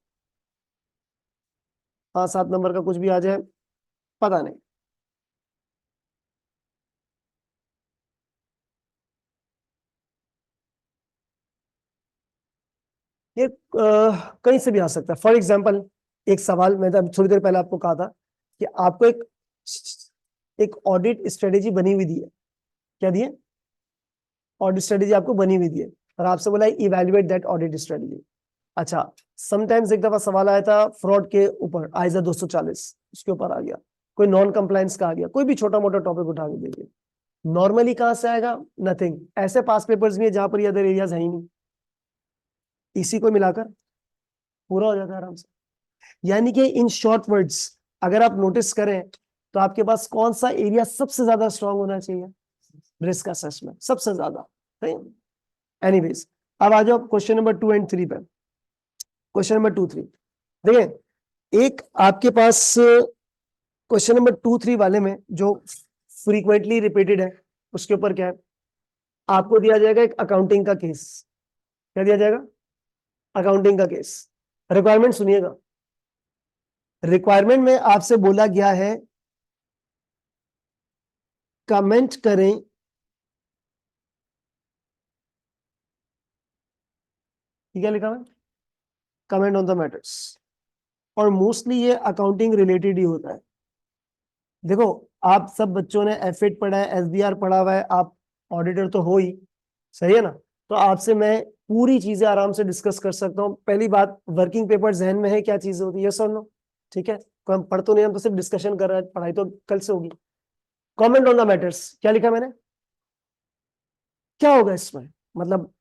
5-7 नंबर का कुछ भी आ जाए, पता नहीं। ये कहीं से भी आ सकता है। फॉर एग्जाम्पल, एक सवाल मैं थोड़ी देर पहले आपको कहा था कि आपको एक एक ऑडिट स्ट्रेटेजी बनी हुई दी है। क्या दी है? ऑडिट स्ट्रेटेजी आपको बनी हुई दी है, और आपसे बोला है इवेल्युएट दैट ऑडिट स्ट्रेटेजी। अच्छा, समटाइम्स एक दफा सवाल आया था फ्रॉड के ऊपर, आइजा 240 उसके ऊपर आ गया, कोई नॉन कंप्लायंस का आ गया, कोई भी छोटा मोटा टॉपिक उठा के दे दिया। नॉर्मली कहां से आएगा? नथिंग। ऐसे पास पेपर्स भी है जहां पर ये अदर एरियाज है ही नहीं, इसी को मिलाकर पूरा हो जाता है आराम से। यानी कि इन शॉर्ट वर्ड्स अगर आप नोटिस करें तो आपके पास कौन सा एरिया सबसे ज्यादा स्ट्रांग होना चाहिए? रिस्क असेसमेंट सबसे ज्यादा। एनीवेज, अब आ जाओ क्वेश्चन नंबर 2 एंड 3 पे। क्वेश्चन नंबर 2-3 देखिए, एक आपके पास क्वेश्चन नंबर 2-3 वाले में जो फ्रीक्वेंटली रिपीटेड है, उसके ऊपर क्या है? आपको दिया जाएगा एक अकाउंटिंग का केस। क्या दिया जाएगा? अकाउंटिंग का केस। रिक्वायरमेंट सुनिएगा, रिक्वायरमेंट में आपसे बोला गया है कमेंट करें क्या लिखा है? Comment on the matters. और मोस्टली ये अकाउंटिंग रिलेटेड ही होता है। देखो, आप सब बच्चों ने एफ8 पढ़ा है, एसबीआर पढ़ा हुआ है, आप ऑडिटर तो हो ही, सही है ना? तो आपसे मैं पूरी चीजें आराम से डिस्कस कर सकता हूँ। पहली बात, वर्किंग पेपर जहन में है क्या चीजें होती है, यस और नो? ठीक है, कोई हम पढ़ तो नहीं, हम तो सिर्फ डिस्कशन कर रहे हैं, पढ़ाई तो कल से होगी। कमेंट ऑन द मैटर्स क्या लिखा मैंने? क्या होगा इसमें? मतलब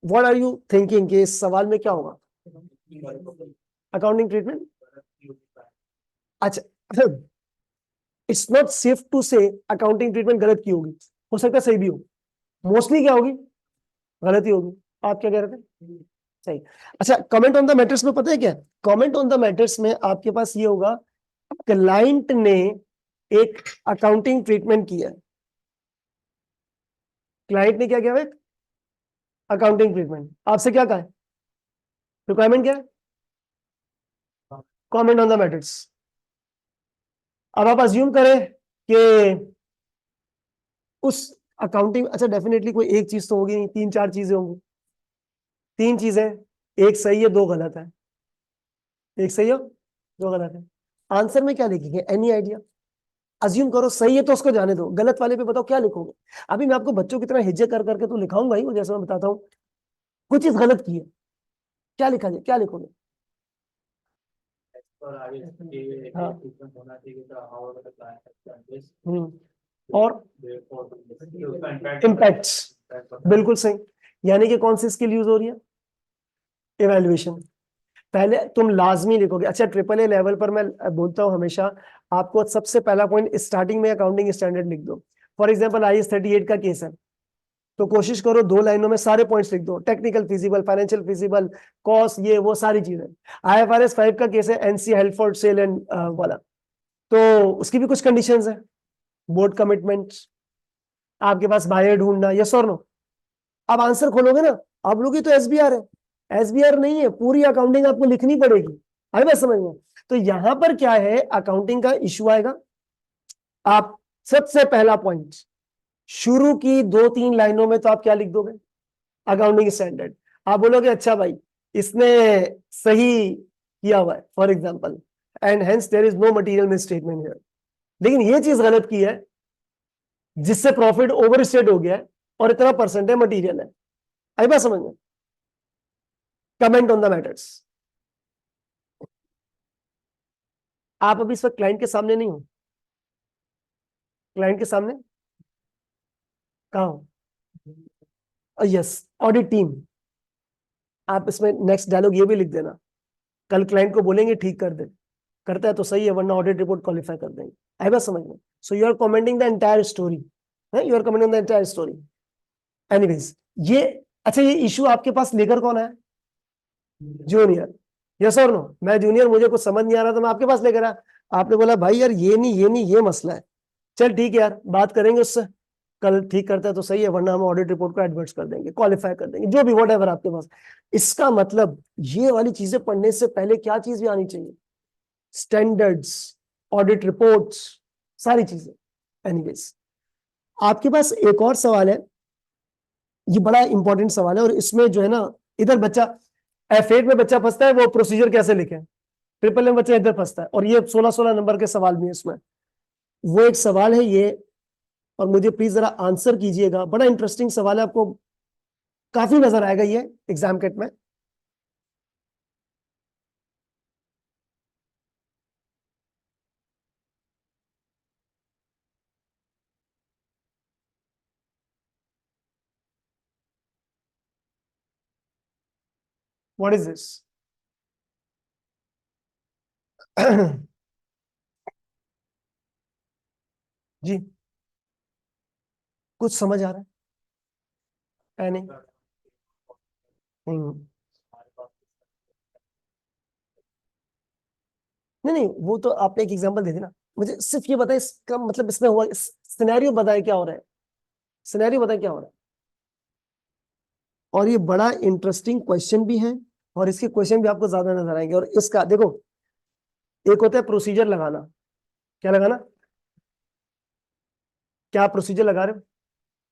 व्हाट आर यू थिंकिंग कि इस सवाल में क्या होगा? Accounting treatment. अच्छा, इट्स नॉट सेफ टू से अकाउंटिंग ट्रीटमेंट गलत की होगी, हो सकता है सही भी हो। मोस्टली क्या होगी? गलत ही होगी। आप क्या कह रहे थे? सही। अच्छा, कमेंट ऑन द मैटर्स में पता है क्या? कमेंट ऑन द मैटर्स में आपके पास ये होगा, क्लाइंट ने एक अकाउंटिंग ट्रीटमेंट किया है। क्लाइंट ने क्या किया है? Accounting treatment. आपसे क्या कहा है? रिक्वायरमेंट क्या है? Comment on the matters. अब आप अज्यूम करें कि उस अकाउंटिंग, अच्छा डेफिनेटली कोई एक चीज तो होगी नहीं, 3-4 चीजें होंगी। 3 चीजें, एक सही है 2 गलत है। एक सही हो 2 गलत है। आंसर में क्या लिखेंगे? Any idea? अज्यूम करो सही है तो उसको जाने दो, गलत वाले पे बताओ क्या लिखोगे? अभी मैं आपको बच्चों की तरह हिज्जे कर करके तो लिखाऊंगा ही, वो जैसे मैं बताता हूँ। कुछ चीज गलत की है, क्या लिखा जाए, क्या लिखोगे? हाँ। और इम्पैक्ट्स, बिल्कुल सही। यानी कि कौन सी स्किल यूज हो रही है? इवेल्युएशन। पहले तुम लाजमी लिखोगे। अच्छा, ट्रिपल ए लेवल पर मैं बोलता हूं हमेशा, आपको सबसे पहला पॉइंट स्टार्टिंग में अकाउंटिंग स्टैंडर्ड लिख दो। फॉर एग्जांपल IAS 38 का केस है, तो कोशिश करो 2 लाइनों में सारे पॉइंट्स लिख दो, technical feasible, financial feasible, cost, ये वो सारी चीजें। IFRS 5 का केस है, एनसी हेल्फोर्ड सेल एंड वाला, तो उसकी भी कुछ कंडीशंस है, बोर्ड कमिटमेंट, आपके पास बायर ढूंढना, यस और नो। अब आंसर खोलोगे ना, आप लोग ही तो एसबीआर है, एसबीआर नहीं है, पूरी अकाउंटिंग आपको लिखनी पड़ेगी। आई बात समझ में? तो यहां पर क्या है, अकाउंटिंग का इशू आएगा। आप सबसे पहला पॉइंट, शुरू की 2-3 लाइनों में तो आप क्या लिख दोगे? Accounting standard. आप बोलोगे अच्छा भाई इसने सही किया हुआ है for example, and hence there is no material misstatement here, लेकिन ये चीज गलत की है जिससे प्रॉफिट ओवर स्टेट हो गया है और इतना परसेंट है मटीरियल है। आई बात समझ में? Comment on the matters. आप अभी इस वक्त क्लाइंट के सामने नहीं हो, क्लाइंट के सामने कहाँ हो? Yes, audit team. आप इसमें नेक्स्ट डायलॉग ये भी लिख देना, कल क्लाइंट को बोलेंगे ठीक कर दे, करता है तो सही है, वरना ऑडिट रिपोर्ट क्वालिफाई कर देंगे। आई बात समझ में? So you are commenting the entire story, you are commenting the entire story. Anyways ये अच्छा, ये इशू आपके पास लेकर कौन है? जूनियर। यस और नो? मैं जूनियर, मुझे कुछ समझ नहीं आ रहा तो मैं आपके पास लेकर आया, आपने बोला भाई यार ये नहीं ये नहीं ये मसला है, चल ठीक है यार बात करेंगे उससे, कल ठीक करता है तो सही है, वरना हम ऑडिट रिपोर्ट को एडवर्ट्स कर देंगे, क्वालिफाई कर देंगे, जो भी वट एवर आपके पास। इसका मतलब ये वाली चीजें पढ़ने से पहले क्या चीज भी आनी चाहिए? स्टैंडर्ड्स, ऑडिट रिपोर्ट्स, सारी चीजें। एनीवेज आपके पास एक और सवाल है, ये बड़ा इंपॉर्टेंट सवाल है, और इसमें जो है ना, इधर बच्चा F8 में बच्चा फंसता है, वो प्रोसीजर कैसे लिखे, ट्रिपल में बच्चा इधर फंसता है, और ये 16-16 नंबर के सवाल भी है इसमें। वो एक सवाल है ये, और मुझे प्लीज जरा आंसर कीजिएगा, बड़ा इंटरेस्टिंग सवाल है, आपको काफी नजर आएगा ये एग्जाम किट में। What is this? जी, कुछ समझ आ रहा है नहीं? नहीं नहीं नहीं, वो तो आपने एक एग्जांपल दे दी ना, मुझे सिर्फ ये बताए इसका मतलब, इसमें हुआ सिनेरियो बताए क्या हो रहा है, सिनेरियो बताए क्या हो रहा है। और ये बड़ा इंटरेस्टिंग क्वेश्चन भी है, और इसके क्वेश्चन भी आपको ज्यादा नजर आएंगे। और इसका देखो, एक होता है प्रोसीजर लगाना, क्या लगाना, क्या आप प्रोसीजर लगा रहे हो?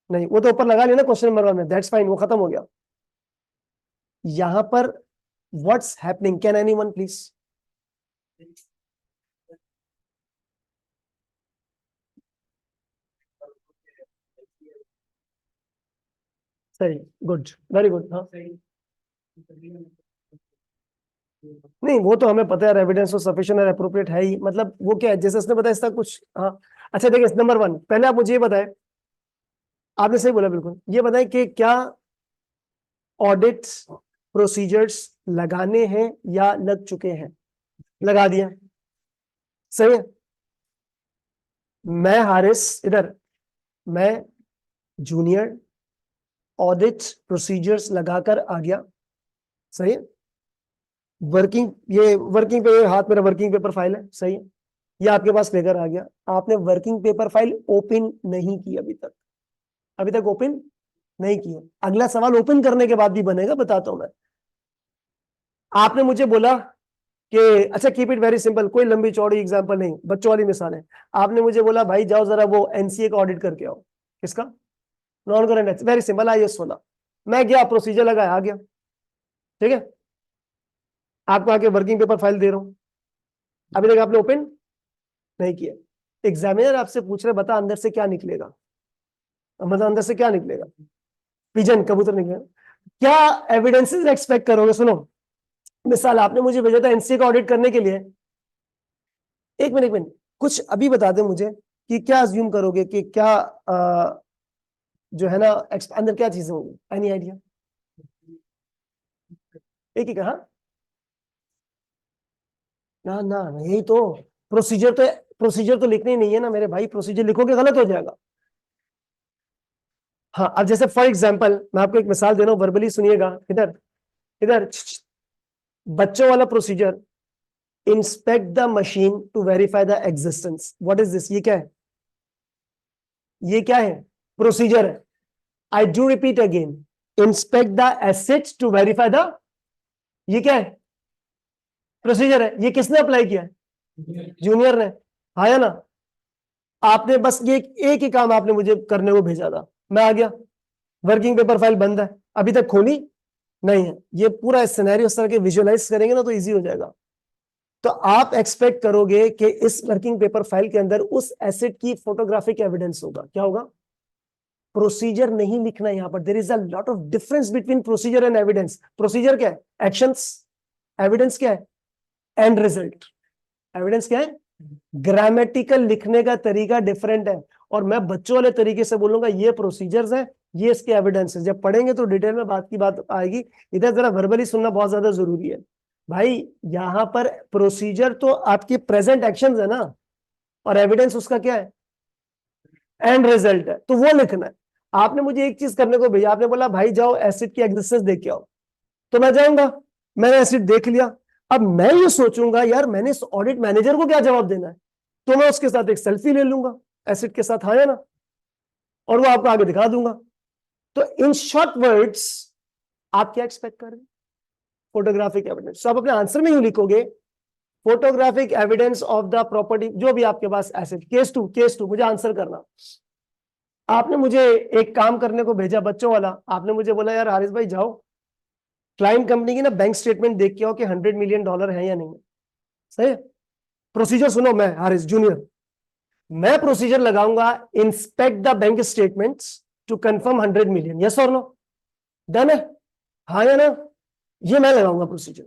नहीं, वो तो ऊपर लगा लिया ना क्वेश्चन नंबर 1 में, दैट्स फाइन, वो खत्म हो गया। यहां पर what's happening, can anyone please? सही, गुड, वेरी गुड। हाँ नहीं, वो तो हमें पता है, एविडेंस तो सफिशिएंट और एप्रोप्रिएट है ही, मतलब वो क्या है, जैसे उसने बताया इसका कुछ। हाँ अच्छा, देखिए नंबर 1, पहले आप मुझे ये बताएं, आपने सही बोला बिल्कुल, ये बताएं कि क्या ऑडिट प्रोसीजर्स लगाने हैं या लग चुके हैं? लगा दिया, सही है। मैं हारिस इधर, मैं जूनियर ऑडिट प्रोसीजर्स लगाकर आ गया, सही है। वर्किंग, ये वर्किंग पे हाथ मेरा वर्किंग पेपर फाइल है, सही है। ये आपके पास लेकर आ गया, आपने वर्किंग पेपर फाइल ओपन नहीं की अभी तक, अभी तक ओपन नहीं किया। अगला सवाल ओपन करने के बाद भी बनेगा, बताता हूं मैं। आपने मुझे बोला कि अच्छा, कीप इट वेरी सिंपल, कोई लंबी चौड़ी एग्जांपल नहीं, बच्चों वाली मिसाल है। आपने मुझे बोला भाई जाओ जरा वो एनसीए का ऑडिट करके आओ। किसका? नॉन करंट, वेरी सिंपल, आइए 16। मैं गया, प्रोसीजर लगाया, आ गया, ठीक है। आपको आके वर्किंग पेपर फाइल दे रहा हूं, अभी तक आपने ओपन नहीं किया। एग्जामिनर आपसे पूछ रहे बता अंदर से क्या निकलेगा, मतलब अंदर से क्या निकलेगा? पिजन, कबूतर निकलेगा। क्या एविडेंसेस एक्सपेक्ट करोगे? सुनो, मिसाल आपने मुझे भेजा था एनसीए का ऑडिट करने के लिए, एक मिनट एक मिनट, कुछ अभी बता दे मुझे कि क्या अज्यूम करोगे कि क्या जो है ना अंदर क्या चीजें होंगी, एनी आइडिया? एक ही कहा ना ना, यही तो प्रोसीजर तो, प्रोसीजर तो लिखने ही नहीं है ना मेरे भाई, प्रोसीजर लिखोगे गलत हो जाएगा। हाँ, अब जैसे फॉर एग्जांपल मैं आपको एक मिसाल दे रहा हूँ, वर्बली सुनिएगा, इधर इधर बच्चों वाला procedure, inspect the machine to verify the existence, what is this? ये क्या है? ये क्या है? प्रोसीजर है। I do repeat again, inspect the assets to verify the, ये क्या है? प्रोसीजर है। ये किसने अप्लाई किया है? जूनियर ने, हाँ या ना? आपने बस ये एक ही काम आपने मुझे करने को भेजा था, मैं आ गया, वर्किंग पेपर फाइल बंद है, अभी तक खोली नहीं है। ये पूरा सिनेरियो इस तरह के विजुअलाइज करेंगे ना तो इजी हो जाएगा। तो आप एक्सपेक्ट करोगे कि इस वर्किंग पेपर फाइल के अंदर उस एसेट की फोटोग्राफिक एविडेंस होगा, क्या होगा? प्रोसीजर नहीं लिखना यहां पर, there is a lot of difference between procedure and evidence. Procedure क्या है? एक्शंस। एविडेंस क्या है? And result. एविडेंस क्या है? ग्रामेटिकल लिखने का तरीका डिफरेंट है, और मैं बच्चों वाले तरीके से बोलूंगा ये प्रोसीजर्स हैं, ये इसके एविडेंस है। जब पढ़ेंगे तो डिटेल में बात की बात आएगी, इधर जरा वर्बली सुनना बहुत ज्यादा जरूरी है भाई। यहां पर प्रोसीजर तो आपके प्रेजेंट एक्शंस है ना, और एविडेंस उसका क्या है? एंड रिजल्ट है, तो वो लिखना है। आपने मुझे एक चीज करने को भेजा, आपने बोला भाई जाओ एसिड की एग्जिस्टेंस देख के आओ, तो मैं जाऊंगा, मैंने एसिड देख लिया। अब मैं ये सोचूंगा यार मैंने इस ऑडिट मैनेजर को क्या जवाब देना है, तो मैं उसके साथ एक सेल्फी ले लूंगा एसिड के साथ, हाँ या ना, और वो आपको आगे दिखा दूंगा। तो इन शॉर्ट वर्ड्स आप क्या एक्सपेक्ट कर रहे हैं, फोटोग्राफिक एविडेंस। तो आप अपने आंसर में यूं लिखोगे photographic evidence of the property, जो भी आपके पास एसिड। केस टू मुझे आंसर करना। आपने मुझे एक काम करने को भेजा बच्चों वाला, आपने मुझे बोला यार हारिस भाई जाओ क्लाइंट कंपनी की ना बैंक स्टेटमेंट देख के आओ कि $100 मिलियन है या नहीं। सही। प्रोसीजर सुनो, मैं हारिस जूनियर, मैं प्रोसीजर लगाऊंगा, inspect the bank statements to confirm 100 million, yes और नो, डन है, हाँ या ना, ये मैं लगाऊंगा प्रोसीजर।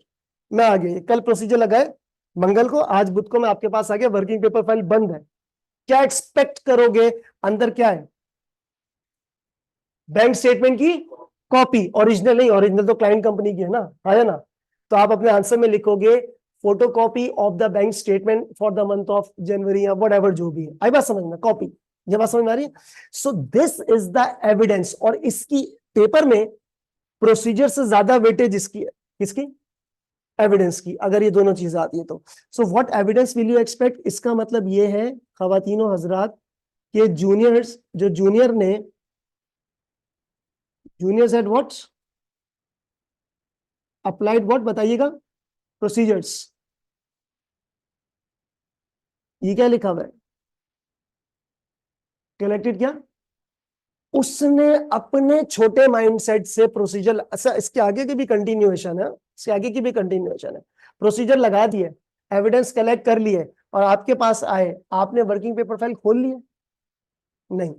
मैं आ गया, कल प्रोसीजर लगाए, मंगल को, आज बुध को मैं आपके पास आ गया, वर्किंग पेपर फाइल बंद है। क्या एक्सपेक्ट करोगे, अंदर क्या है, बैंक स्टेटमेंट की कॉपी, ओरिजिनल नहीं, ओरिजिनल तो क्लाइंट कंपनी की है ना, है ना। तो आप अपने आंसर में लिखोगे photocopy of the bank statement for the month of January या व्हाटएवर जो भी है। आई बात समझ में, कॉपी, ये बात समझ में आ रही है। So this is the evidence, और इसकी पेपर में प्रोसीजर से ज्यादा वेटेज इसकी है, किसकी, एविडेंस की, अगर ये दोनों चीजें आती है तो। So what evidence will you expect, इसका मतलब ये है खवातीनो हजरात के जूनियर्स, जो juniors at what applied what बताइएगा, प्रोसीजर्स, ये क्या लिखा हुआ है, कलेक्टेड क्या, उसने अपने छोटे माइंडसेट से प्रोसीजर, अच्छा इसके आगे की भी कंटिन्यूएशन है, इसके आगे की भी कंटिन्यूएशन है। प्रोसीजर लगा दिए, एविडेंस कलेक्ट कर लिए, और आपके पास आए, आपने वर्किंग पेपर फाइल खोल लिए, नहीं,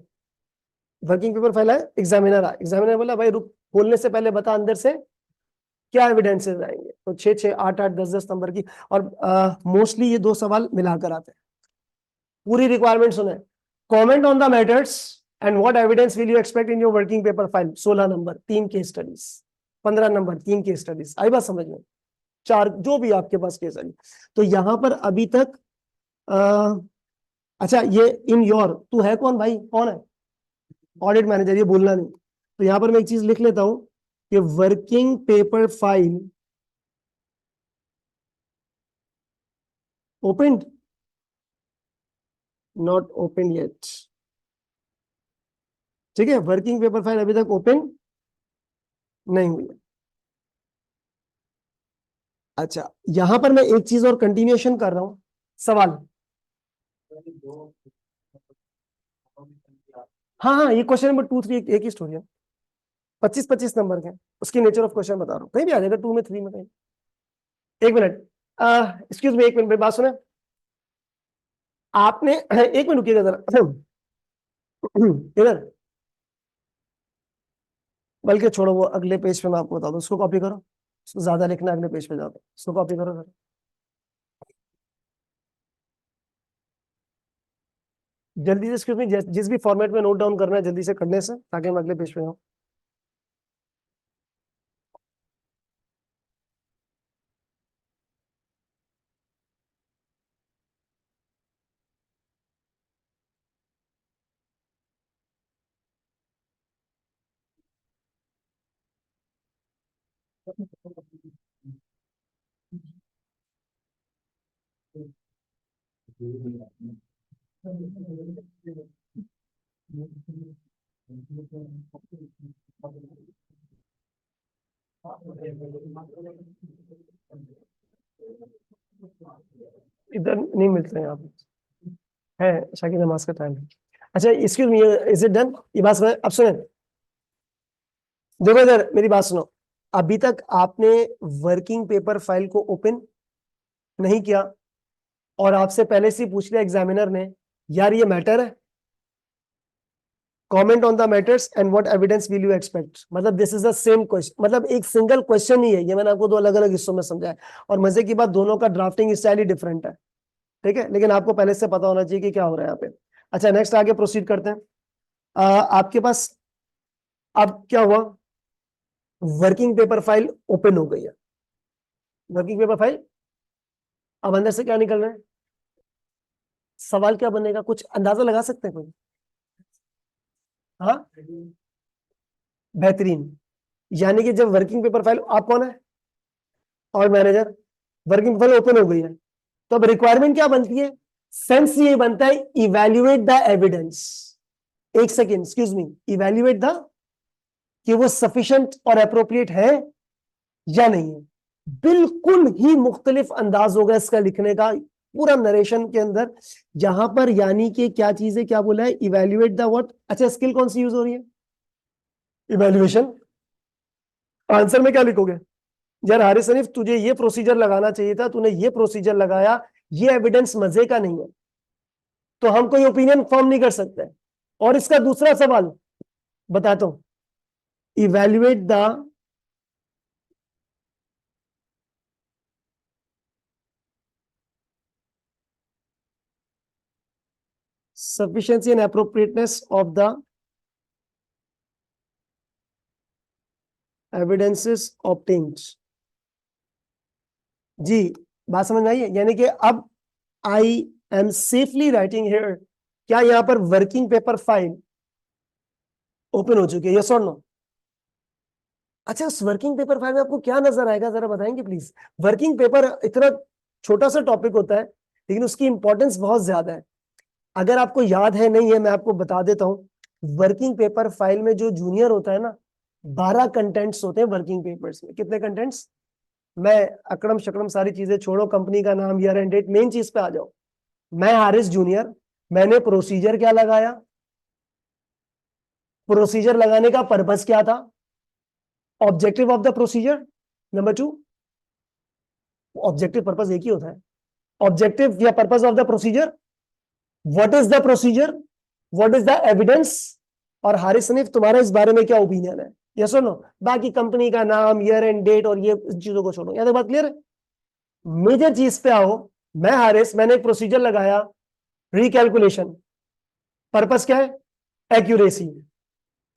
वर्किंग पेपर फाइल है, एग्जामिनर आया, एग्जामिनर बोला भाई रुक, खोलने से पहले बता अंदर से क्या एविडेंसेस आएंगे, तो 6, 6, 8, 8, 10, 10 नंबर की, और मोस्टली ये 2 सवाल मिलाकर आते हैं। पूरी रिक्वायरमेंट सुने, comment on the matters and what evidence will you expect in your working paper file, 16 number 3 case studies, 15 number 3 case studies. आई बात समझ में, 4 जो भी आपके पास केस स्टडी। तो यहां पर अभी तक अच्छा ये इन योर, तू है कौन भाई, कौन है ऑडिट मैनेजर, ये बोलना नहीं। तो यहां पर मैं एक चीज लिख लेता हूं कि working paper file open, not open yet, ठीक है, वर्किंग पेपर फाइल अभी तक ओपन नहीं हुई है। अच्छा यहां पर मैं एक चीज और कंटिन्यूएशन कर रहा हूं, सवाल, हाँ हाँ, ये क्वेश्चन नंबर 2, 3 एक ही स्टोरी है, 25-25 नंबर के, उसकी नेचर ऑफ क्वेश्चन बता रहा हूँ, कहीं भी आ जाएगा 2 में 3 में कहीं। एक मिनट, एक्सक्यूज मी, एक मिनट बात सुने, आपने एक मिनट रुकिएगा जरा इधर, बल्कि छोड़ो वो अगले पेज पे मैं आपको बता दूं, उसको कॉपी करो, उसको ज्यादा लिखना, अगले पेज पे जाओ, उसको कॉपी करो जरा, जल्दी से, एक्सक्यूज मी, जिस भी फॉर्मेट में नोट डाउन करना है जल्दी से करने से, ताकि हम अगले पेज पे जाऊँ। इधर नहीं मिलते हैं आप, है शाकी नमाज का टाइम है। अच्छा excuse me, is it done, ये बात सुने, अब सुने, देखो इधर मेरी बात सुनो, अभी तक आपने वर्किंग पेपर फाइल को ओपन नहीं किया, और आपसे पहले से ही पूछ लिया एग्जामिनर ने यार ये मैटर है, comment on the matters and what evidence will you expect, मतलब this is the same question, मतलब एक सिंगल क्वेश्चन ही है ये, मैंने आपको 2 अलग अलग हिस्सों में समझाया, और मजे की बात दोनों का ड्राफ्टिंग स्टाइल ही डिफरेंट है, ठीक है, लेकिन आपको पहले से पता होना चाहिए कि क्या हो रहा है यहाँ पे। अच्छा नेक्स्ट आगे प्रोसीड करते हैं। आपके पास अब क्या हुआ, वर्किंग पेपर फाइल ओपन हो गई है, वर्किंग पेपर फाइल, अब अंदर से क्या निकल रहा है, सवाल क्या बनेगा, कुछ अंदाजा लगा सकते हैं कोई, हाँ, बेहतरीन। यानी कि जब वर्किंग पेपर फाइल, आप कौन है और मैनेजर, वर्किंग पेपर ओपन हो गई है, तो अब रिक्वायरमेंट क्या बनती है, सेंस ये बनता है इवैल्यूएट द एविडेंस। एक second, excuse me, evaluate the, कि वो सफिशिएंट और अप्रोप्रिएट है या नहीं है। बिल्कुल ही मुख्तलिफ अंदाज होगा इसका लिखने का पूरा नरेशन के अंदर। यहां पर यानी कि क्या चीज है, क्या बोला है, इवैल्यूएट द व्हाट। अच्छा, स्किल कौन सी यूज हो रही है, इवैल्यूएशन। आंसर में क्या लिखोगे, यार हारिस हनीफ तुझे ये प्रोसीजर लगाना चाहिए था, तूने ये प्रोसीजर लगाया, ये एविडेंस मजे का नहीं है, तो हम कोई ओपिनियन फॉर्म नहीं कर सकते। और इसका दूसरा सवाल बताता हूं, evaluate the sufficiency and appropriateness of the evidences obtained। जी, बात समझ में आई है, यानी कि अब I am safely writing here, क्या यहां पर वर्किंग पेपर फाइल ओपन हो चुकी है, यस और नो। अच्छा, उस वर्किंग पेपर फाइल में आपको क्या नजर आएगा, जरा बताएंगे प्लीज। वर्किंग पेपर इतना छोटा सा टॉपिक होता है, लेकिन उसकी इंपॉर्टेंस बहुत ज्यादा है। अगर आपको याद है नहीं है, मैं आपको बता देता हूं, वर्किंग पेपर फाइल में जो जूनियर होता है ना, 12 कंटेंट्स होते हैं वर्किंग पेपर्स में। कितने कंटेंट्स, मैं अकड़म शकड़म सारी चीजें छोड़ो, कंपनी का नाम, ईयर एंड डेट, मेन चीज पे आ जाओ। मैं हारिस जूनियर, मैंने प्रोसीजर क्या लगाया, प्रोसीजर लगाने का पर्पस क्या था, objective of the procedure, number 2, objective purpose एक ही होता है, ऑब्जेक्टिव या purpose of the procedure, what is the procedure, what is the evidence, और हारिस हनीफ तुम्हारा इस बारे में क्या ओपिनियन है, यस और नो। बाकी कंपनी का नाम, ईयर एंड डेट और ये चीजों को छोड़ो, यहां तक बात क्लियर है। मेजर चीज पे आओ, मैं हारिस, मैंने एक प्रोसीजर लगाया, रिकैलकुलेशन, पर्पस क्या है, एक्यूरेसी।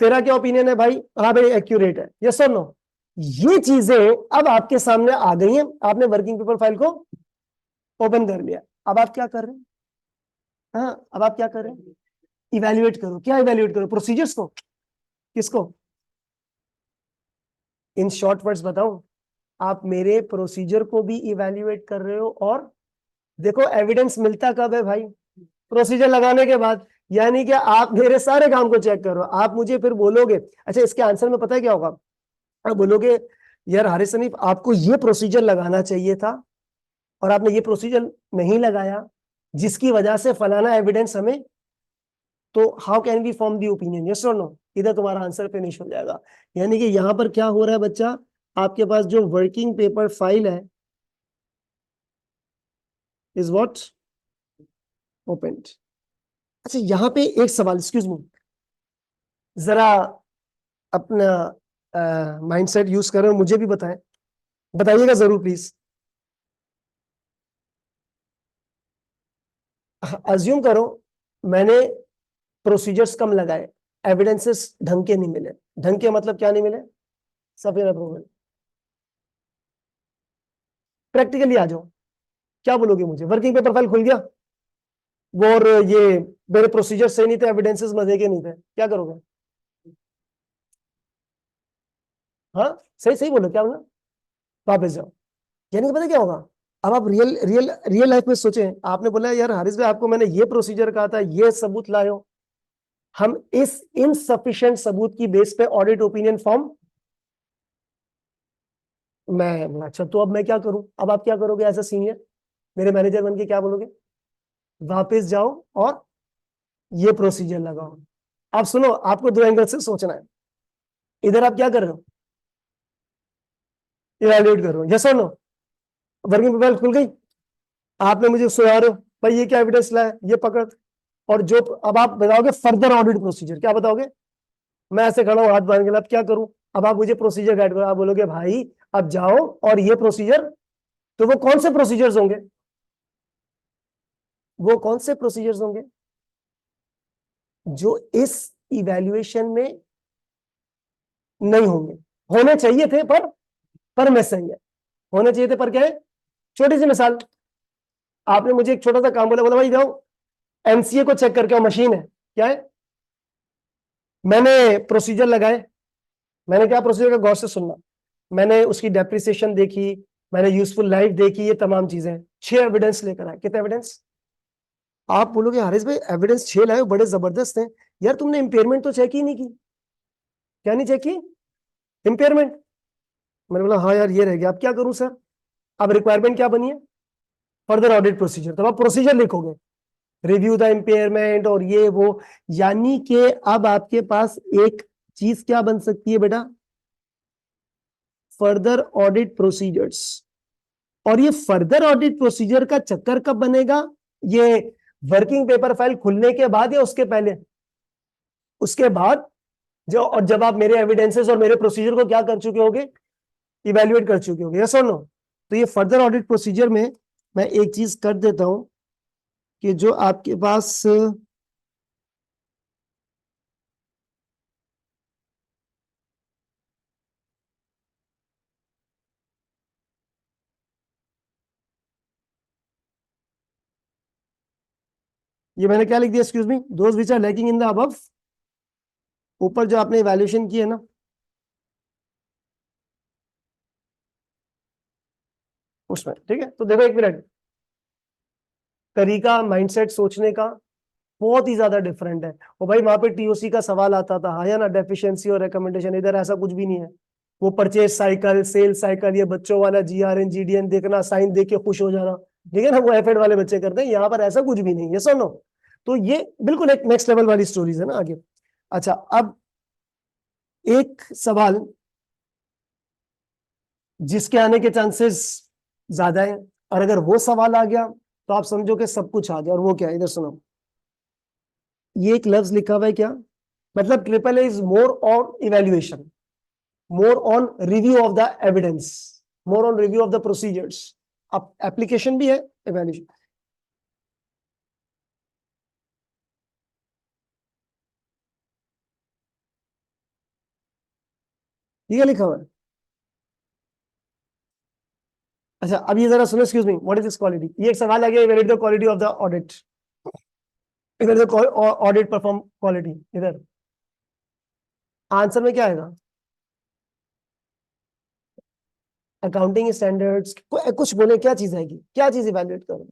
तेरा क्या ओपिनियन है भाई, हाँ भाई एक्यूरेट है, यस और नो। ये चीजें अब आपके सामने आ गई हैं, आपने वर्किंग पेपर फाइल को ओपन कर लिया। अब आप क्या कर रहे हैं, हाँ अब आप क्या कर रहे हैं, इवैल्यूएट करो। क्या इवैल्यूएट करो, प्रोसीजर्स को, किसको, इन शॉर्ट वर्ड्स बताऊं, आप मेरे प्रोसीजर को भी इवैल्यूएट कर रहे हो, और देखो एविडेंस मिलता कब है भाई, प्रोसीजर लगाने के बाद। यानी कि आप मेरे सारे काम को चेक करो, आप मुझे फिर बोलोगे, अच्छा इसके आंसर में पता है क्या होगा, आप बोलोगे यार हारिस हनीफ आपको ये प्रोसीजर लगाना चाहिए था, और आपने ये प्रोसीजर नहीं लगाया, जिसकी वजह से फलाना एविडेंस हमें, तो how can we form the opinion, yes और नो। इधर तुम्हारा आंसर फिनिश हो जाएगा। यानी कि यहां पर क्या हो रहा है बच्चा, आपके पास जो वर्किंग पेपर फाइल है इज व्हाट, ओपेंड। अच्छा, यहां पे एक सवाल, एक्सक्यूज मी, जरा अपना माइंडसेट यूज करें, मुझे भी बताएं, बताइएगा जरूर प्लीज। अज्यूम करो मैंने प्रोसीजर्स कम लगाए, एविडेंसेस ढंग के नहीं मिले, ढंग के मतलब क्या नहीं मिले, सफेद अप्रूवल। प्रैक्टिकली आ जाओ, क्या बोलोगे मुझे, वर्किंग पेपर फाइल खुल गया वो, और ये मेरे प्रोसीजर सही नहीं थे, एविडेंसेस मजे के नहीं थे, क्या करोगे, हाँ सही सही बोलो, क्या बोला, वापस जाओ। यानी कि पता क्या होगा, अब आप रियल रियल रियल लाइफ में सोचें, आपने बोला यार हारिस भाई आपको मैंने ये प्रोसीजर कहा था, ये सबूत लाए हो, हम इस इनसफिशिएंट सबूत की बेस पे ऑडिट ओपिनियन फॉर्म, मैं अच्छा तो अब मैं क्या करूं, अब आप क्या करोगे एज अ सीनियर, मेरे मैनेजर बन के क्या बोलोगे, वापस जाओ और ये प्रोसीजर लगाओ। आप सुनो, आपको दो एंगल से सोचना है, इधर आप क्या कर रहे हो, इवैल्यूएट कर रहे हो, यस और नो। वर्किंग प्रोफाइल खुल गई, आपने मुझे सुना रहे हो भाई ये क्या एविडेंस लाया, ये पकड़, और जो अब आप बताओगे फर्दर ऑडिट प्रोसीजर, क्या बताओगे, मैं ऐसे खड़ा हूं हाथ बांध के, अब क्या करूं, अब आप मुझे प्रोसीजर गाइड करो, आप बोलोगे भाई अब जाओ और ये प्रोसीजर, तो वो कौन से प्रोसीजर्स होंगे, वो कौन से प्रोसीजर्स होंगे जो इस इवैल्यूएशन में नहीं होंगे, होने चाहिए थे पर मिस है, होने चाहिए थे पर क्या है। छोटी सी मिसाल, आपने मुझे एक छोटा सा काम बोला, बोला भाई जाओ एमसीए को चेक करके आओ, मशीन है, क्या है, मैंने प्रोसीजर लगाए, मैंने क्या प्रोसीजर का गौर से सुनना, मैंने उसकी डेप्रिसिएशन देखी, मैंने यूजफुल लाइफ देखी, ये तमाम चीजें, 6 एविडेंस लेकर आए। कितने एविडेंस? आप बोलोगे हारिस भाई एविडेंस 6 लाए हो, बड़े जबरदस्त हैं। यार तुमने इंपेयरमेंट तो चेक ही नहीं की। क्या नहीं चेक की? इंपेयरमेंट। मैंने बोला हाँ यार ये रह गया, अब क्या करूं सर? अब रिक्वायरमेंट क्या बनी है? Further audit procedure. तो आप प्रोसीजर लिखोगे, रिव्यू द इम्पेयरमेंट और ये वो, यानी कि अब आपके पास एक चीज क्या बन सकती है बेटा? Further audit procedures. और ये फर्दर ऑडिट प्रोसीजर का चक्कर कब बनेगा? ये वर्किंग पेपर फाइल खुलने के बाद या उसके पहले? उसके बाद। जो और जब आप मेरे एविडेंसेस और मेरे प्रोसीजर को क्या कर चुके होगे? इवेल्युएट कर चुके होगे, यस और नो? तो ये फर्दर ऑडिट प्रोसीजर में मैं एक चीज कर देता हूं कि जो आपके पास ये मैंने क्या लिख दिया? Excuse me, those which are lacking in the above. ऊपर जो आपने इवैल्यूएशन की है ना, उसमें, ठीक है? तो देखो एक मिनट, तरीका माइंडसेट सोचने का बहुत ही ज्यादा डिफरेंट है। और भाई वहां पे टीओसी का सवाल आता था, हाँ या ना, डेफिशिएंसी और रिकमेंडेशन। इधर ऐसा कुछ भी नहीं है। वो परचेज साइकिल, सेल्स साइकिल, ये बच्चों वाला जीआरएन जीडीएन देखना, साइन देख के खुश हो जाना, ठीक है ना, वो एफएड वाले बच्चे करते हैं। यहाँ पर ऐसा कुछ भी नहीं है, सुनो। तो ये बिल्कुल एक नेक्स्ट लेवल वाली स्टोरीज है ना आगे। अच्छा, अब एक सवाल जिसके आने के चांसेस ज्यादा है, और अगर वो सवाल आ गया तो आप समझो कि सब कुछ आ गया। और वो क्या है? इधर सुनो, ये एक लफ्ज लिखा हुआ है क्या? मतलब triple A is more on evaluation, more on review of the evidence, more on review of the procedures. अब एप्लीकेशन भी है, इवेल्युएशन। ठीक है, लिखा हुआ है। अच्छा, अब ये जरा सुनो, excuse me, what is this quality? ये एक सवाल आ गया, evaluate the quality of the audit. इधर द ऑडिट परफॉर्म क्वालिटी, इधर आंसर में क्या आएगा? अकाउंटिंग स्टैंडर्ड्स, कुछ बोले, क्या चीज आएगी? क्या चीज इवैल्यूएट करो?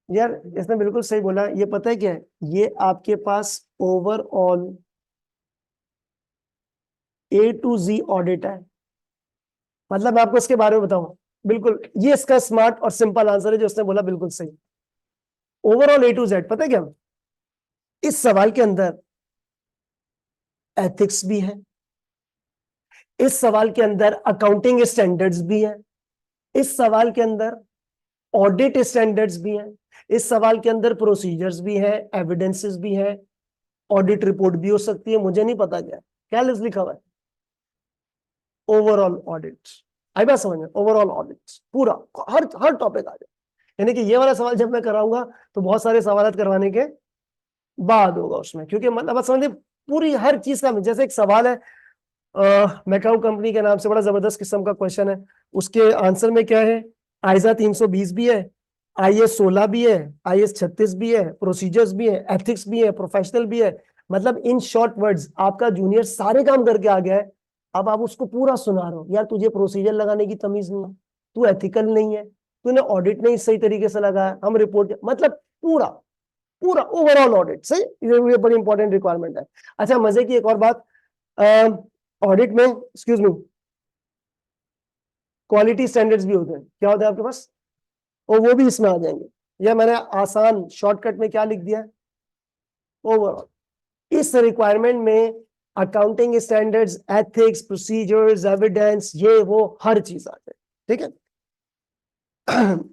यार इसने बिल्कुल सही बोला। ये पता है क्या है? ये आपके पास overall A to Z audit है। मतलब मैं आपको इसके बारे में बताऊं, बिल्कुल ये इसका स्मार्ट और सिंपल आंसर है जो उसने बोला, बिल्कुल सही। Overall A to Z. पता है क्या, इस सवाल के अंदर एथिक्स भी है, इस सवाल के अंदर अकाउंटिंग स्टैंडर्ड्स भी है, इस सवाल के अंदर ऑडिट स्टैंडर्ड्स भी हैं, इस सवाल के अंदर प्रोसीजर्स भी हैं, एविडेंसेस भी हैं, ऑडिट रिपोर्ट भी हो सकती है, मुझे नहीं पता क्या क्या लिखा हुआ है। Overall audit. आई बात समझ में? ओवरऑल ऑडिट पूरा, हर हर टॉपिक आ जाए। यानी कि ये वाला सवाल जब मैं कराऊंगा तो बहुत सारे सवाल करवाने के बाद होगा उसमें, क्योंकि मतलब बात समझिए, पूरी हर चीज का। जैसे एक सवाल है मैकाऊ कंपनी के नाम से, बड़ा जबरदस्त किस्म का क्वेश्चन है। उसके आंसर में क्या है? आईजा 320 भी है, आईएस 16 भी है, आईएस 36 भी है, प्रोसीजर्स भी है, एथिक्स भी है, प्रोफेशनल भी है। मतलब इन शॉर्ट वर्ड्स आपका जूनियर सारे काम करके आ गया है। अब आप उसको पूरा सुना रहे हो, यार तुझे प्रोसीजर लगाने की तमीज नहीं है, तू एथिकल नहीं है, तूने ऑडिट नहीं सही तरीके से लगाया, हम रिपोर्ट, मतलब पूरा पूरा ओवरऑल ऑडिट सही। ये बड़ी इंपॉर्टेंट रिक्वायरमेंट है। अच्छा, मजे की एक और बात, ऑडिट में, एक्सक्यूज मी, क्वालिटी स्टैंडर्ड्स भी होते हैं। क्या होता है आपके पास? और वो भी इसमें आ जाएंगे। या मैंने आसान शॉर्टकट में क्या लिख दिया है? ओवरऑल। इस रिक्वायरमेंट में accounting standards, ethics, procedures, evidence, ये वो हर चीज आ जाए, ठीक है?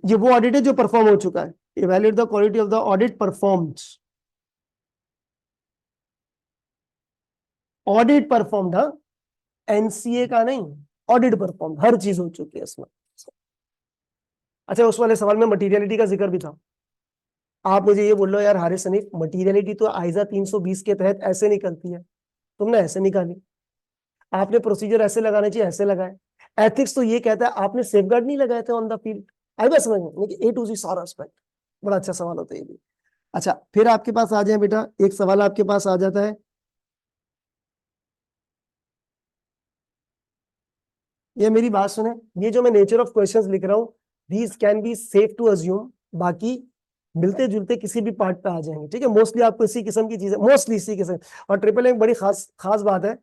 ये वो ऑडिट है जो परफॉर्म हो चुका है। Evaluate the quality of the audit performed. Audit performed, हाँ, एनसीए का नहीं, ऑडिट परफॉर्म, हर चीज हो चुकी है इसमें। अच्छा, उस वाले सवाल में मटीरियलिटी का जिक्र भी था। आप मुझे ये बोल लो यार हारिस हनीफ, मटीरियलिटी तो आइजा 320 के तहत ऐसे निकलती है, तुमने ऐसे निकाली, आपने प्रोसीजर ऐसे लगाने चाहिए, ऐसे लगाए। एथिक्स तो ये कहता है आपने सेफगार्ड नहीं लगाए थे ऑन द फील्ड, आई बात समझ में? A to Z सारा एस्पेक्ट, बड़ा अच्छा सवाल होता है ये भी। अच्छा, फिर आपके पास आ जाए बेटा, एक सवाल आपके पास आ जाता है, ये मेरी बात सुने, ये जो मैं नेचर ऑफ क्वेश्चंस लिख रहा हूं, these can be safe to assume, बाकी मिलते जुलते किसी भी पार्ट पे आ जाएंगे, ठीक है। मोस्टली आपको इसी किस्म की चीजें, मोस्टली इसी किस्म। और ट्रिपल एक बड़ी खास खास बात है,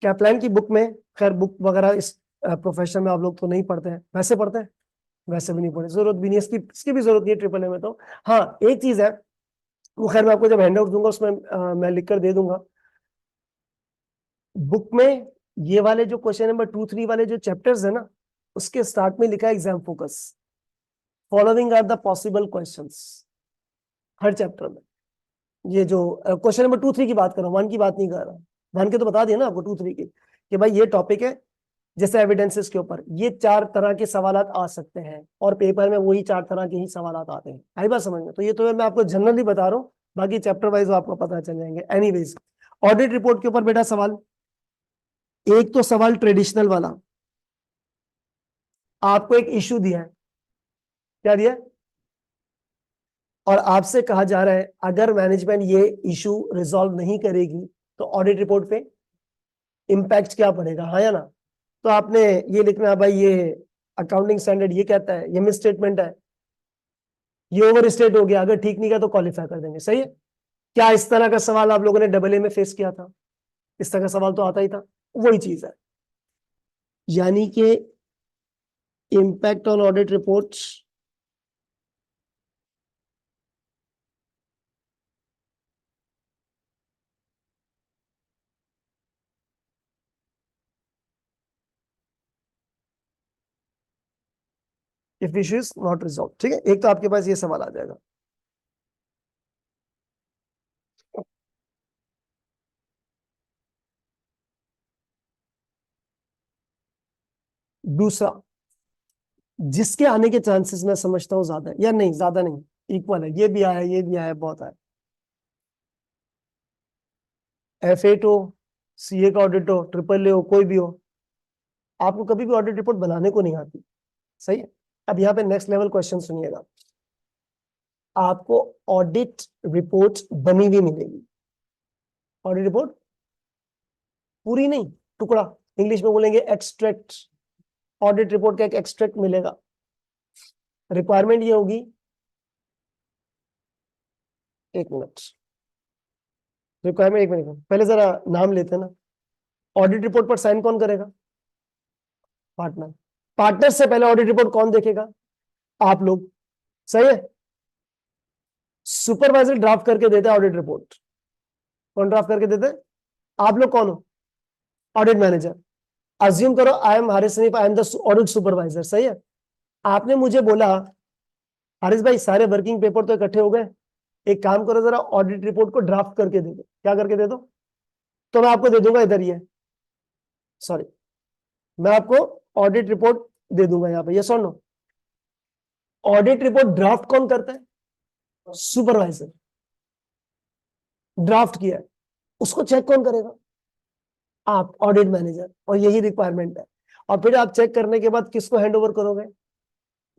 कैपलाइन की बुक में, खैर बुक वगैरह इस प्रोफेशन में आप लोग तो नहीं पढ़ते हैं, वैसे पढ़ते हैं, वैसे भी नहीं पढ़े, जरूरत भी नहीं है इसकी भी जरूरत नहीं है ट्रिपल ए में। तो हाँ, एक चीज है, वो खैर मैं आपको जब हैंड आउट दूंगा उसमें मैं लिख कर दे दूंगा। बुक में ये वाले जो क्वेश्चन नंबर 2, 3 वाले जो चैप्टर्स है ना, उसके स्टार्ट में लिखा है exam focus, following are the possible questions, हर चैप्टर में। ये जो क्वेश्चन नंबर 2, 3 की बात कर रहा हूँ, 1 की बात नहीं कर रहा। 1 के तो बता दिया ना आपको, 2, 3 की कि भाई ये टॉपिक है, जैसे एविडेंसेस के ऊपर ये 4 तरह के सवाल आ सकते हैं, और पेपर में वही 4 तरह के ही सवाल आते हैं। आई बात समझ में? तो ये तो मैं आपको जनरली बता रहा हूँ, बाकी चैप्टर वाइज आपको पता चल जाएंगे। एनीवेज, ऑडिट रिपोर्ट के ऊपर बेटा सवाल, एक तो सवाल ट्रेडिशनल वाला, आपको एक इश्यू दिया है, क्या दिया है? और आपसे कहा जा रहा है अगर मैनेजमेंट ये इशू रिजॉल्व नहीं करेगी तो ऑडिट रिपोर्ट पे इम्पैक्ट क्या पड़ेगा, हाँ या ना? तो आपने ये लिखना है भाई, ये अकाउंटिंग स्टैंडर्ड ये कहता है, ये मिस स्टेटमेंट है, ये ओवर स्टेट हो गया, अगर ठीक नहीं किया तो क्वालिफाई कर देंगे। सही है? क्या इस तरह का सवाल आप लोगों ने डबल ए में फेस किया था? इस तरह का सवाल तो आता ही था, वही चीज है। यानी कि impact on audit reports if issue is not resolve. ठीक है, एक तो आपके पास ये सवाल आ जाएगा। दूसरा, जिसके आने के चांसेस मैं समझता हूं ज्यादा है, या नहीं ज्यादा नहीं, इक्वल है, ये भी आया, ये भी आया, बहुत आया। F8 हो, CA का ऑडिट हो, ट्रिपल ए हो, कोई भी हो, आपको कभी भी ऑडिट रिपोर्ट बनाने को नहीं आती। सही है? अब यहाँ पे नेक्स्ट लेवल क्वेश्चन सुनिएगा, आपको ऑडिट रिपोर्ट बनी हुई मिलेगी। ऑडिट रिपोर्ट पूरी नहीं, टुकड़ा, इंग्लिश में बोलेंगे एक्सट्रैक्ट। ऑडिट रिपोर्ट का एक एक्सट्रैक्ट मिलेगा। रिक्वायरमेंट ये होगी, एक मिनट, रिक्वायरमेंट एक मिनट, पहले जरा नाम लेते हैं ना। ऑडिट रिपोर्ट पर साइन कौन करेगा? पार्टनर। पार्टनर से पहले ऑडिट रिपोर्ट कौन देखेगा? आप लोग। सही है? सुपरवाइजर ड्राफ्ट करके देता है ऑडिट रिपोर्ट। कौन ड्राफ्ट करके देते हैं? आप लोग कौन हो? Audit manager. अज्यूम करो I am Haris Sanif, I am the audit supervisor. सही है? आपने मुझे बोला हारिस भाई सारे वर्किंग पेपर तो इकट्ठे हो गए, एक काम करो जरा ऑडिट रिपोर्ट को ड्राफ्ट करके दे दो। क्या करके दे दो? तो मैं आपको दे दूंगा, इधर ही है, सॉरी, मैं आपको ऑडिट रिपोर्ट दे दूंगा यहाँ पे। यस और नो? ऑडिट रिपोर्ट ड्राफ्ट कौन करता है? सुपरवाइजर। ड्राफ्ट किया है, उसको चेक कौन करेगा? आप, ऑडिट मैनेजर। और यही रिक्वायरमेंट है। और फिर आप चेक करने के बाद किसको हैंड ओवर करोगे?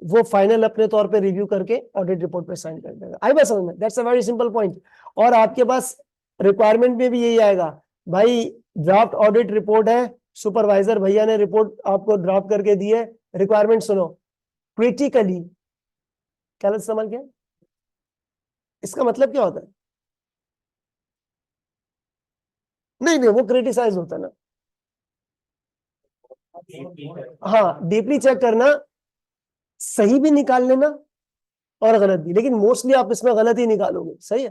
वो फाइनल अपने तौर पे रिव्यू करके ऑडिट रिपोर्ट पे साइन कर देगा। आई बात समझ में? That's a very simple point. और आपके पास रिक्वायरमेंट में भी यही आएगा, भाई ड्राफ्ट ऑडिट रिपोर्ट है, सुपरवाइजर भैया ने रिपोर्ट आपको ड्राफ्ट करके दी है, रिक्वायरमेंट सुनो, क्रिटिकली, क्या इस्तेमाल किया? इसका मतलब क्या होता है? नहीं नहीं, वो क्रिटिसाइज होता है ना। हाँ, डीपली चेक करना, सही भी निकाल लेना और गलत भी, लेकिन मोस्टली आप इसमें गलत ही निकालोगे। सही है?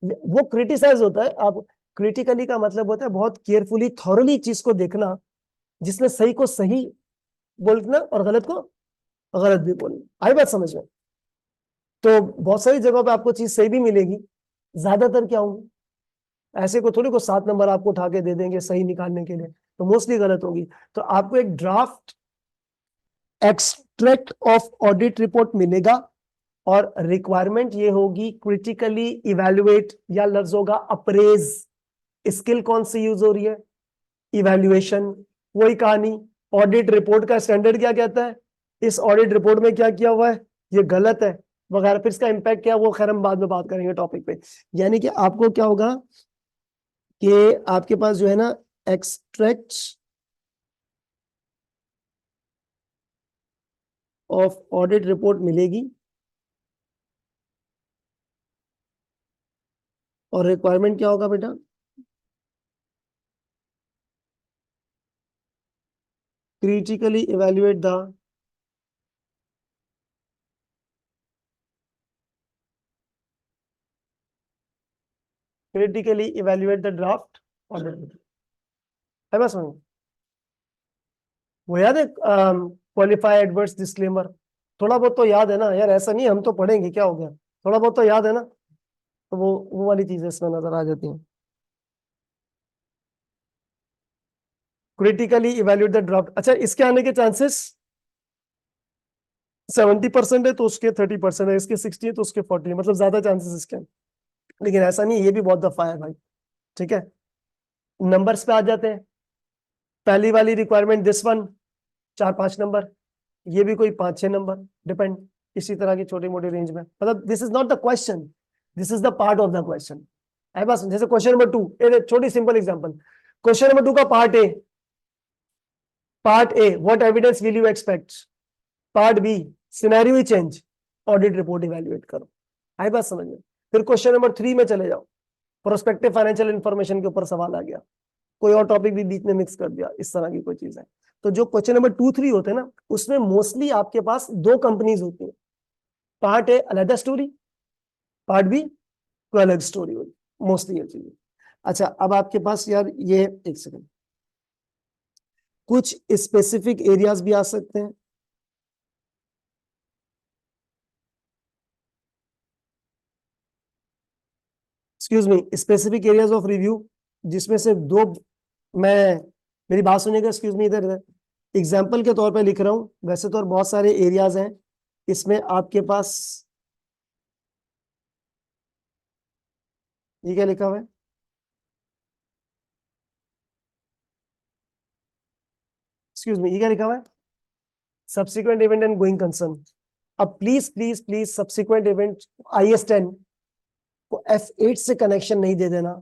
वो क्रिटिसाइज होता है। आप क्रिटिकली का मतलब होता है बहुत केयरफुली थॉरली चीज को देखना, जिसमें सही को सही बोलना और गलत को गलत भी बोलना। आई बात समझ में? तो बहुत सारी जगहों पे आपको चीज सही भी मिलेगी, ज्यादातर क्या होंगी, ऐसे को थोड़ी को 7 नंबर आपको उठा के दे देंगे सही निकालने के लिए, तो मोस्टली गलत होगी। तो आपको एक draft extract of audit report मिलेगा, और रिक्वायरमेंट ये होगी क्रिटिकली इवैल्यूएट, या लफ्ज होगा अप्रेज। स्किल कौन सी यूज हो रही है? इवैल्यूएशन। वही कहानी, ऑडिट रिपोर्ट का स्टैंडर्ड क्या कहता है? इस ऑडिट रिपोर्ट में क्या किया हुआ है, ये गलत है वगैरह, फिर इसका इम्पैक्ट क्या है वो खैर हम बाद में बात करेंगे टॉपिक पे। यानी कि आपको क्या होगा कि आपके पास जो है ना एक्सट्रैक्ट ऑफ ऑडिट रिपोर्ट मिलेगी और रिक्वायरमेंट क्या होगा बेटा, critically evaluate the draft audit. है बस वो याद है क्वालिफाई एडवर्स डिस्क्लेमर, थोड़ा बहुत तो याद है ना यार, ऐसा नहीं हम तो पढ़ेंगे क्या हो गया, थोड़ा बहुत तो याद है ना, तो वो वाली चीजें इसमें नजर आ जाती हैं। क्रिटिकली इवेल्युएट द ड्राफ्ट, अच्छा इसके आने के चांसेस 70% है तो उसके 30% है, इसके 60 है तो उसके 40 है, मतलब ज्यादा चांसेस इसके हैं। लेकिन ऐसा नहीं है, ये भी बहुत दफा है भाई। ठीक है, नंबर्स पे आ जाते हैं। पहली वाली रिक्वायरमेंट दिस वन 4-5 नंबर, ये भी कोई 5-6 नंबर, डिपेंड, इसी तरह की छोटी मोटी रेंज में, मतलब this is not the question, this is the part of the question. है बस, जैसे क्वेश्चन नंबर 2, छोटी सिंपल एग्जांपल, क्वेश्चन नंबर 2 का part A what evidence will you expect, part B scenario change, audit report evaluate करो। है बात समझ में। फिर क्वेश्चन नंबर 3 में चले जाओ, प्रोस्पेक्टिव फाइनेंशियल इंफॉर्मेशन के ऊपर सवाल आ गया, कोई और टॉपिक भी बीच में मिक्स कर दिया, इस तरह की कोई चीज है। तो जो क्वेश्चन नंबर 2-3 होते हैं ना, उसमें मोस्टली आपके पास 2 कंपनीज होती है, पार्ट ए अलग स्टोरी, पार्ट बी कोई अलग स्टोरी होगी, मोस्टली ये चीज। अच्छा अब आपके पास यार ये एक सेकंड, कुछ स्पेसिफिक एरियाज भी आ सकते हैं। Excuse me, specific areas of review, जिसमें से 2 मैं, मेरी बात सुनिएगा, एक्सक्यूज मी, इधर इधर एग्जाम्पल के तौर पे लिख रहा हूं, वैसे तो और बहुत सारे एरियाज हैं इसमें आपके पास। ये क्या लिखा हुआ है, एक्सक्यूज मी, ये क्या लिखा हुआ है, subsequent event and going concern. अब please please please subsequent event IS10 को F8 से कनेक्शन नहीं दे देना।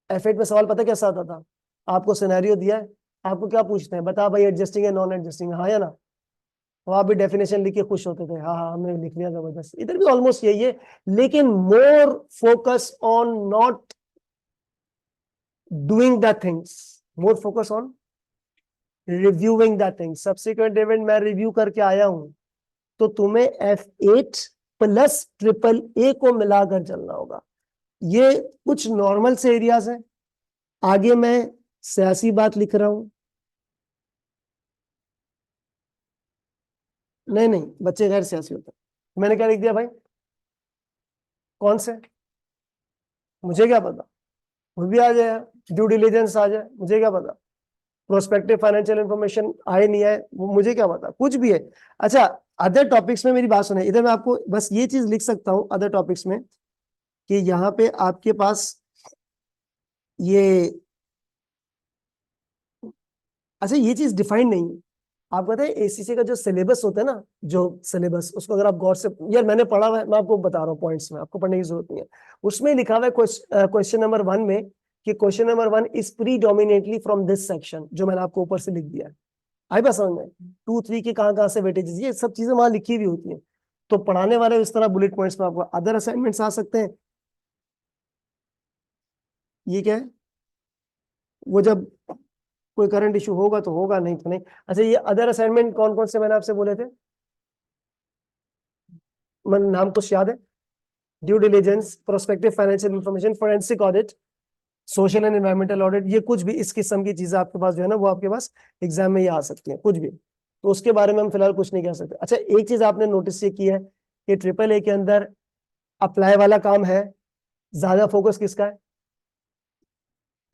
F8 में सवाल पता कैसा आता था, आपको सिनेरियो दिया है, आपको क्या पूछते हैं, बता भाई एडजस्टिंग है नॉन एडजस्टिंग, हाँ या ना, वहां भी डेफिनेशन लिख के खुश होते थे, हाँ हाँ हमने लिख लिया जबरदस्त, इधर भी ऑलमोस्ट यही है, लेकिन more focus on not doing the things, more focus on reviewing the things. Subsequent event मैं रिव्यू करके आया हूं, तो तुम्हें F8 प्लस AAA को मिलाकर चलना होगा। ये कुछ नॉर्मल से एरियाज हैं। आगे मैं सियासी बात लिख रहा हूं, नहीं नहीं बच्चे गैर सियासी होते हैं। मैंने क्या लिख दिया भाई, कौन से, मुझे क्या पता, वो भी आ जाए, ड्यू डिलीजेंस आ जाए, मुझे क्या पता, प्रोस्पेक्टिव फाइनेंशियल इंफॉर्मेशन आए नहीं आए वो मुझे क्या पता, कुछ भी है। अच्छा अदर टॉपिक्स में मेरी बात सुने, इधर मैं आपको बस ये चीज लिख सकता हूं अदर टॉपिक्स में, कि यहाँ पे आपके पास ये, अच्छा ये चीज डिफाइंड नहीं है। आपको पता है ACC का जो सिलेबस होता है ना, जो सिलेबस, उसको अगर आप गौर से, यार मैंने पढ़ा हुआ है, मैं आपको बता रहा हूँ पॉइंट्स में, आपको पढ़ने की जरूरत नहीं है। उसमें लिखा हुआ है क्वेश्चन नंबर 1 में कि question number 1 is predominantly from this section, जो मैंने आपको ऊपर से लिख दिया है। आई बात समझ में, 2-3 के कहाँ कहाँ से वेटेजेस, ये सब चीजें वहां लिखी हुई होती हैं। तो पढ़ाने वाले इस तरह बुलेट पॉइंट्स में आपको अदर असाइनमेंट्स आ सकते हैं। ये क्या है, वो जब कोई करंट इशू होगा तो होगा, नहीं तो नहीं। अच्छा ये अदर असाइनमेंट कौन कौन से मैंने आपसे बोले थे, मन नाम कुछ याद है, due diligence, prospective financial information, forensic audit, social and environmental audit, ये कुछ भी इस किस्म की चीजें आपके पास जो है ना, वो आपके पास एग्जाम में ये आ सकती है कुछ भी। तो उसके बारे में हम फिलहाल कुछ नहीं कह सकते। अच्छा एक चीज आपने नोटिस ये की है कि AAA के अंदर अप्लाई वाला काम है, ज्यादा फोकस किसका है,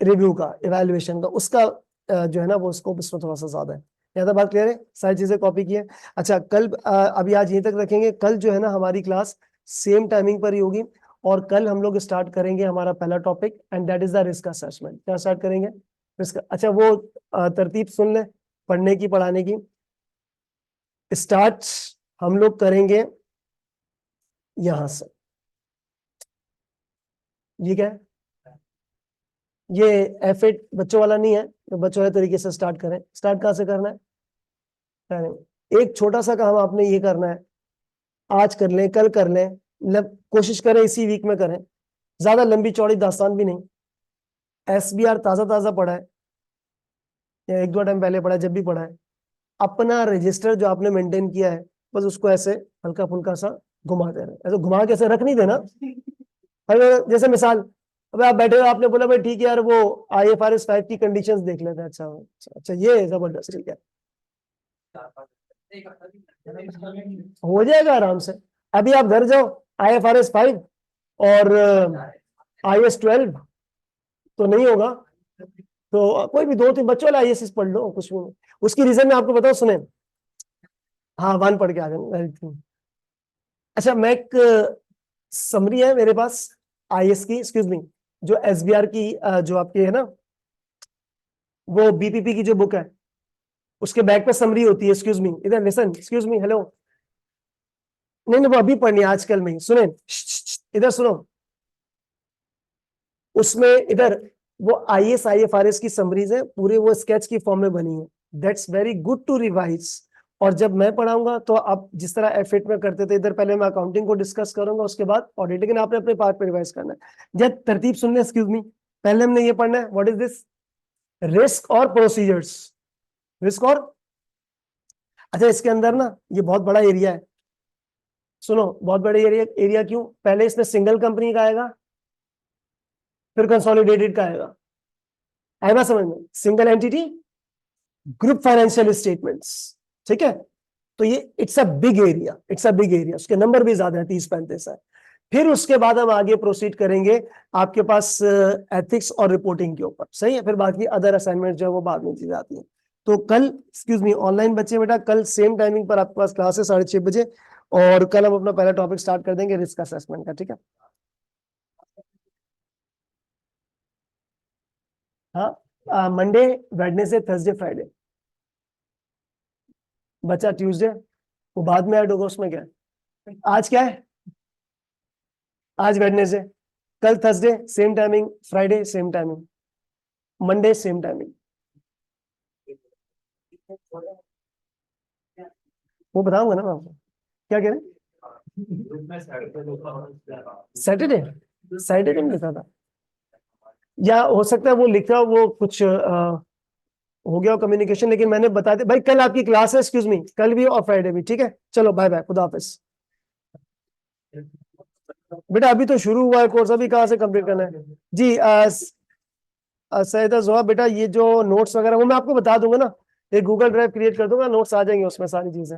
रिव्यू का, इवैल्यूएशन का, उसका जो है ना वो स्कोप इसमें थोड़ा सा ज्यादा है। यहाँ तक बात क्लियर है, सारी चीजें कॉपी की है। अच्छा कल अभी आज यहीं तक रखेंगे, कल जो है ना हमारी क्लास सेम टाइमिंग पर ही होगी, और कल हम लोग स्टार्ट करेंगे हमारा पहला topic, and that is the risk assessment. क्या स्टार्ट करेंगे, रिस्क। अच्छा वो तरतीब सुन ले, पढ़ने की पढ़ाने की, स्टार्ट हम लोग करेंगे यहां से। ये क्या है? ये F8 बच्चों वाला नहीं है, तो बच्चों वाले तरीके से स्टार्ट करें। स्टार्ट कहां से करना है? एक छोटा सा काम आपने ये करना है, आज कर लें, कल कर लें, कोशिश करें इसी वीक में करें, ज्यादा लंबी चौड़ी दास्तान भी नहीं। SBR ताजा ताजा पढ़ा है या एक दो टाइम पहले पढ़ा है, जब भी पढ़ा है, अपना रजिस्टर जो आपने मेंटेन किया है बस उसको ऐसे हल्का फुल्का सा घुमा दे रहे, ऐसे घुमा के ऐसे रख नहीं देना। अगर जैसे मिसाल, अब आप बैठे हो, आपने बोला भाई ठीक है यार वो IFRS 5 की कंडीशंस देख लेते हैं। अच्छा अच्छा, अच्छा ये जबरदस्त, ठीक है, हो जाएगा आराम से। अभी आप घर जाओ, IFRS 5 और IS 12 तो नहीं होगा, तो कोई भी दो तीन बच्चों वाला ISS पढ़ लो, कुछ भी नहीं। उसकी रीजन मैं आपको बताऊं, सुने। हाँ, वन पढ़ के आ जाऊंगा। अच्छा, मैं एक समरी है मेरे पास IS की, एक्सक्यूज मी, जो SBR की जो आपकी है ना, वो BPP की जो बुक है, उसके बैक पे समरी होती है। एक्सक्यूज मी, इधर लिसन, एक्सक्यूज मी, हेलो। नहीं नहीं, वो अभी पढ़नी है, आजकल में ही, सुने, इधर सुनो। उसमें इधर वो IS IFRS की समरीज है, पूरे वो स्केच की फॉर्म में बनी है। That's very good to revise. और जब मैं पढ़ाऊंगा तो आप जिस तरह F8 में करते थे, इधर पहले मैं अकाउंटिंग को डिस्कस करूंगा, उसके बाद ऑडिट, लेकिन आपने अपने पार्ट पे रिवाइज करना है। जब तरतीब सुनने, एक्सक्यूज मी, पहले हमने ये पढ़ना है, व्हाट इज दिस, रिस्क और प्रोसीजर्स। रिस्क और, अच्छा इसके अंदर ना ये बहुत बड़ा एरिया है, सुनो, बहुत बड़ा एरिया। एरिया क्यों? पहले इसमें सिंगल कंपनी का आएगा, फिर कंसोलिडेटेड का आएगा। आएगा समझ में? Single entity, group financial statements, ठीक है। तो ये it's a big area, it's a big area, उसके नंबर भी ज्यादा है, 30-35 है। फिर उसके बाद हम आगे प्रोसीड करेंगे आपके पास एथिक्स और रिपोर्टिंग के ऊपर, सही है। फिर बाकी अदर असाइनमेंट जो है वो बाद में चीजें आती हैं। तो कल, एक्सक्यूज मी, ऑनलाइन बच्चे बेटा, कल सेम टाइमिंग पर आपके पास क्लास है 6:30 बजे, और कल हम अपना पहला टॉपिक स्टार्ट कर देंगे रिस्क असेसमेंट का, ठीक है। हाँ, मंडे, वेडनेसडे, थर्सडे, फ्राइडे। बचा ट्यूसडे, वो बाद में ऐड होगा, उसमें क्या है। आज क्या है? आज वेडनेसडे, कल Thursday same timing, Friday same timing, Monday same timing. वो बताऊंगा ना मैं आपको। क्या कह रहे हैं? सैटरडे, सैटरडे में लिखा था, या हो सकता है वो लिखा वो कुछ हो गया कम्युनिकेशन, लेकिन मैंने बता दिया भाई, कल आपकी क्लास है, एक्सक्यूज मी, कल भी और फ्राइडे भी, ठीक है। चलो बाय बाय, खुदा हाफिज। बेटा अभी तो शुरू हुआ है कोर्स, अभी कहाँ से कंप्लीट करना है जी। सैयदा जोहा बेटा, ये जो नोट्स वगैरह वो मैं आपको बता दूंगा ना, एक गूगल ड्राइव क्रिएट कर दूंगा, नोट्स आ जाएंगे उसमें सारी चीजें।